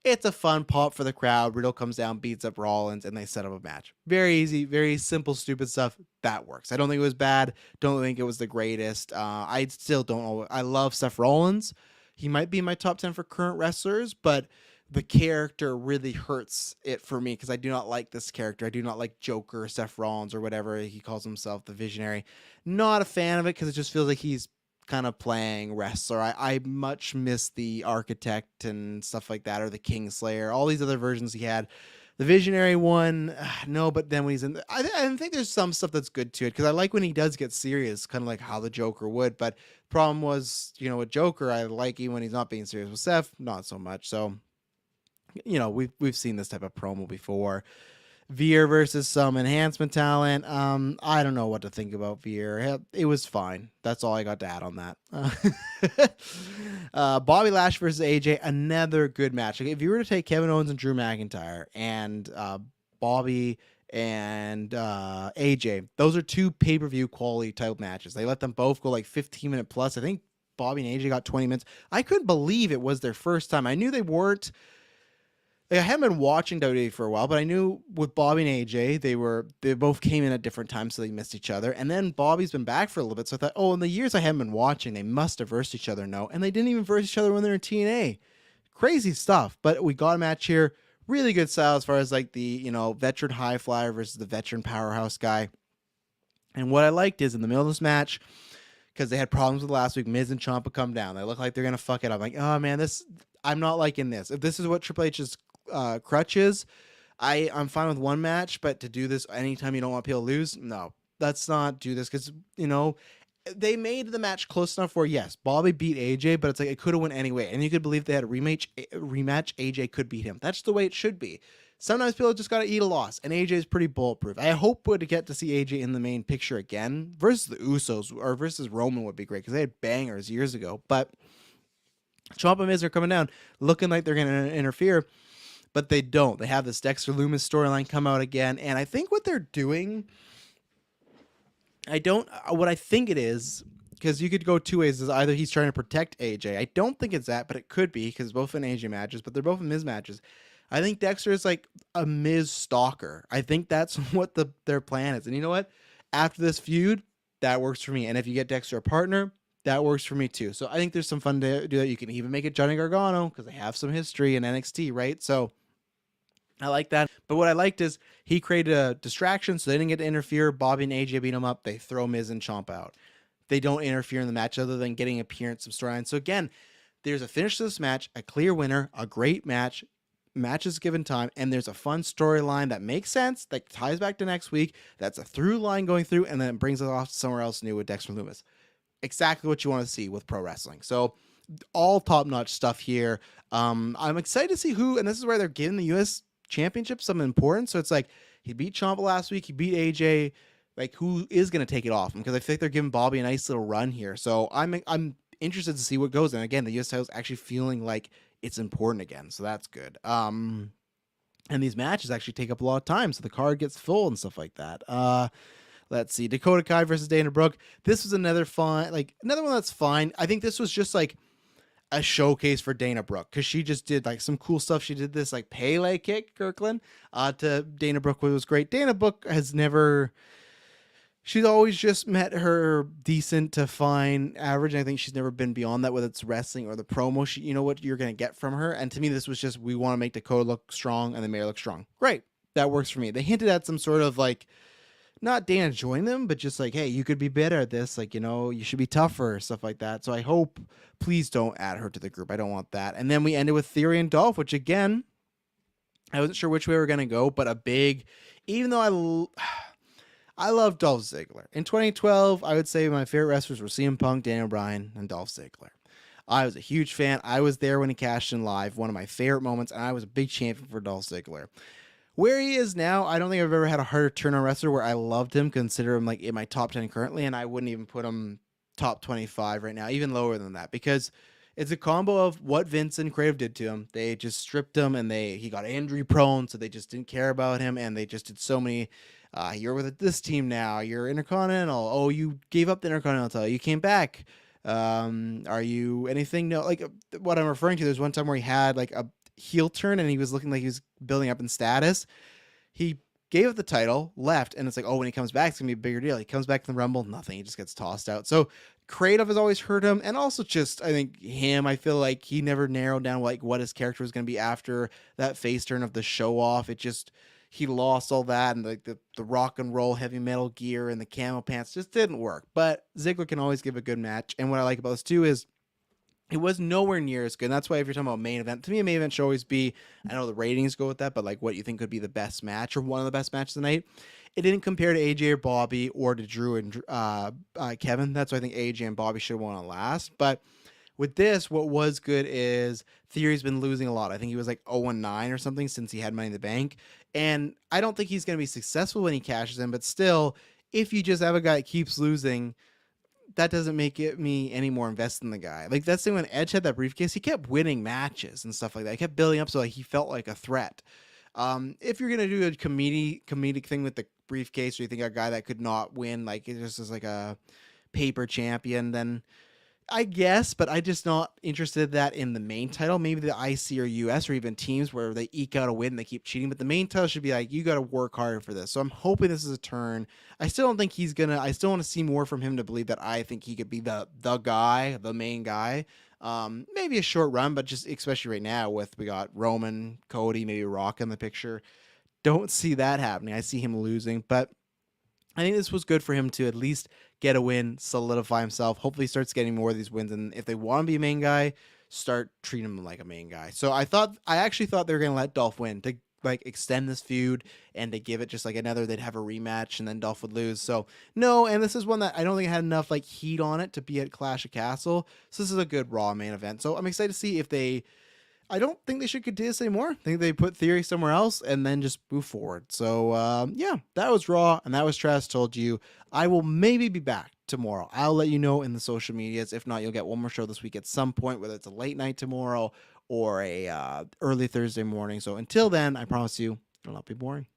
it's a fun pop for the crowd. Riddle comes down, beats up Rollins, and they set up a match. Very easy, very simple, stupid stuff. That works. I don't think it was bad. Don't think it was the greatest. I still don't know. I love Seth Rollins. He might be in my top 10 for current wrestlers, but the character really hurts it for me because I do not like this character. I do not like Joker, Seth Rollins, or whatever he calls himself, the Visionary. Not a fan of it because it just feels like he's kind of playing wrestler. I much miss the Architect and stuff like that, or the Kingslayer, all these other versions he had. The Visionary one, no, but then when he's in, I think there's some stuff that's good to it because I like when he does get serious, kind of like how the Joker would. But problem was, with Joker, I like him when he's not being serious. With Seth, not so much. So, we've seen this type of promo before. Veer versus some enhancement talent. I don't know what to think about Veer. It was fine. That's all I got to add on that. Bobby Lashley versus AJ, another good match. If you were to take Kevin Owens and Drew McIntyre and Bobby and AJ, those are two pay-per-view quality type matches. They let them both go like 15-minute plus. I think Bobby and AJ got 20 minutes. I couldn't believe it was their first time. I knew they weren't. I haven't been watching WWE for a while, but I knew with Bobby and AJ, they both came in at different times, so they missed each other. And then Bobby's been back for a little bit, so I thought, oh, in the years I haven't been watching, they must have versed each other. No, and they didn't even verse each other when they're in TNA. Crazy stuff. But we got a match here, really good style as far as like the veteran high flyer versus the veteran powerhouse guy. And what I liked is in the middle of this match, because they had problems with last week, Miz and Ciampa come down. They look like they're gonna fuck it up. I'm like, oh man, I'm not liking this. If this is what Triple H's crutches, I'm fine with one match, but to do this anytime you don't want people to lose, no, let's not do this because they made the match close enough where, yes, Bobby beat AJ, but it's like it could have went anyway. And you could believe they had a rematch, AJ could beat him. That's the way it should be. Sometimes people just got to eat a loss, and AJ is pretty bulletproof. I hope to get to see AJ in the main picture again versus the Usos, or versus Roman would be great because they had bangers years ago. But Ciampa and Miz are coming down looking like they're going to interfere, but they don't. They have this Dexter Lumis storyline come out again, and I think what they're doing, what I think it is, because you could go two ways, is either he's trying to protect AJ. I don't think it's that, but it could be, because both in AJ matches, but they're both in Miz matches. I think Dexter is like a Miz stalker. I think that's what their plan is. And you know what? After this feud, that works for me. And if you get Dexter a partner, that works for me too. So I think there's some fun to do that. You can even make it Johnny Gargano, because they have some history in NXT, right? So I like that. But what I liked is he created a distraction, so they didn't get to interfere. Bobby and AJ beat him up. They throw Miz and Ciampa out. They don't interfere in the match other than getting appearance, some storyline. So again, there's a finish to this match, a clear winner, a great match. Matches given time, and there's a fun storyline that makes sense, that ties back to next week, that's a through line going through, and then it brings us off to somewhere else new with Dexter Lumis. Exactly what you want to see with pro wrestling. So all top-notch stuff here. I'm excited to see who, and this is where they're giving the US Championship some importance. So it's like, he beat Ciampa last week, he beat AJ, like who is going to take it off him? Because I think they're giving Bobby a nice little run here. So I'm interested to see what goes. And again, the US title's actually feeling like it's important again, so that's good. And these matches actually take up a lot of time, so the card gets full and stuff like that. Let's see, Dakota Kai versus Dana Brooke. This was another one that's fine. I think this was just like a showcase for Dana Brooke, because she just did like some cool stuff. She did this like Pele kick, Kirklin, to Dana Brooke, which was great. Dana Brooke she's always just met her decent to fine average. And I think she's never been beyond that, whether it's wrestling or the promo. You know what you're going to get from her. And to me, this was just, we want to make Dakota look strong and the mayor look strong. Great. That works for me. They hinted at some sort of like, not Dana join them, but just like, hey, you could be better at this. Like, you should be tougher, stuff like that. So I hope, please don't add her to the group. I don't want that. And then we ended with Theory and Dolph, which again, I wasn't sure which way we were going to go, but even though I love Dolph Ziggler. In 2012, I would say my favorite wrestlers were CM Punk, Daniel Bryan, and Dolph Ziggler. I was a huge fan. I was there when he cashed in live, one of my favorite moments, and I was a big champion for Dolph Ziggler. Where he is now, I don't think I've ever had a harder turn on wrestler where I loved him, consider him like in my top 10 currently, and I wouldn't even put him top 25 right now, even lower than that, because it's a combo of what Vince and Creative did to him. They just stripped him, and he got injury prone, so they just didn't care about him, and they just did so many. You're with this team now. You're Intercontinental. Oh, you gave up the Intercontinental title. You came back. Are you anything? No, like what I'm referring to. There's one time where he had like a heel turn, and he was looking like he was building up in status. He gave up the title, left, and it's like, oh, when he comes back, it's gonna be a bigger deal. He comes back from the Rumble, nothing. He just gets tossed out. So creative has always hurt him, and also just I think him. I feel like he never narrowed down like what his character was gonna be after that face turn of the show off. He lost all that, and like the rock and roll heavy metal gear and the camo pants just didn't work. But Ziggler can always give a good match. And what I like about this too is it was nowhere near as good. And that's why if you're talking about main event, to me a main event should always be, I know the ratings go with that, but like what you think could be the best match or one of the best matches of the night. It didn't compare to AJ or Bobby or to Drew and Kevin. That's why I think AJ and Bobby should have won on last. But with this, what was good is Theory's been losing a lot. I think he was like 0-9 or something since he had Money in the Bank. And I don't think he's going to be successful when he cashes in, but still, if you just have a guy that keeps losing, that doesn't make me any more invested in the guy. Like that's the thing when Edge had that briefcase, he kept winning matches and stuff like that. He kept building up so like he felt like a threat. If you're going to do a comedic thing with the briefcase, or you think a guy that could not win, like it just is like a paper champion, then I guess, but I'm just not interested in that in the main title. Maybe the IC or US or even teams where they eke out a win and they keep cheating. But the main title should be like, you got to work harder for this. So I'm hoping this is a turn. I still don't think I still want to see more from him to believe that I think he could be the guy, the main guy. Maybe a short run, but just especially right now we got Roman, Cody, maybe Rock in the picture. Don't see that happening. I see him losing, but I think this was good for him to at least get a win, solidify himself. Hopefully he starts getting more of these wins. And if they want to be a main guy, start treating him like a main guy. So I actually thought they were going to let Dolph win to like extend this feud and to give it just like another, they'd have a rematch and then Dolph would lose. So no, and this is one that I don't think had enough like heat on it to be at Clash of Castle. So this is a good Raw main event. So I'm excited to see if they, I don't think they should continue this anymore. I think they put Theory somewhere else and then just move forward. So yeah, that was Raw and that was Trash Told You. I will maybe be back tomorrow. I'll let you know in the social medias. If not, you'll get one more show this week at some point, whether it's a late night tomorrow or a early Thursday morning. So until then, I promise you, it'll not be boring.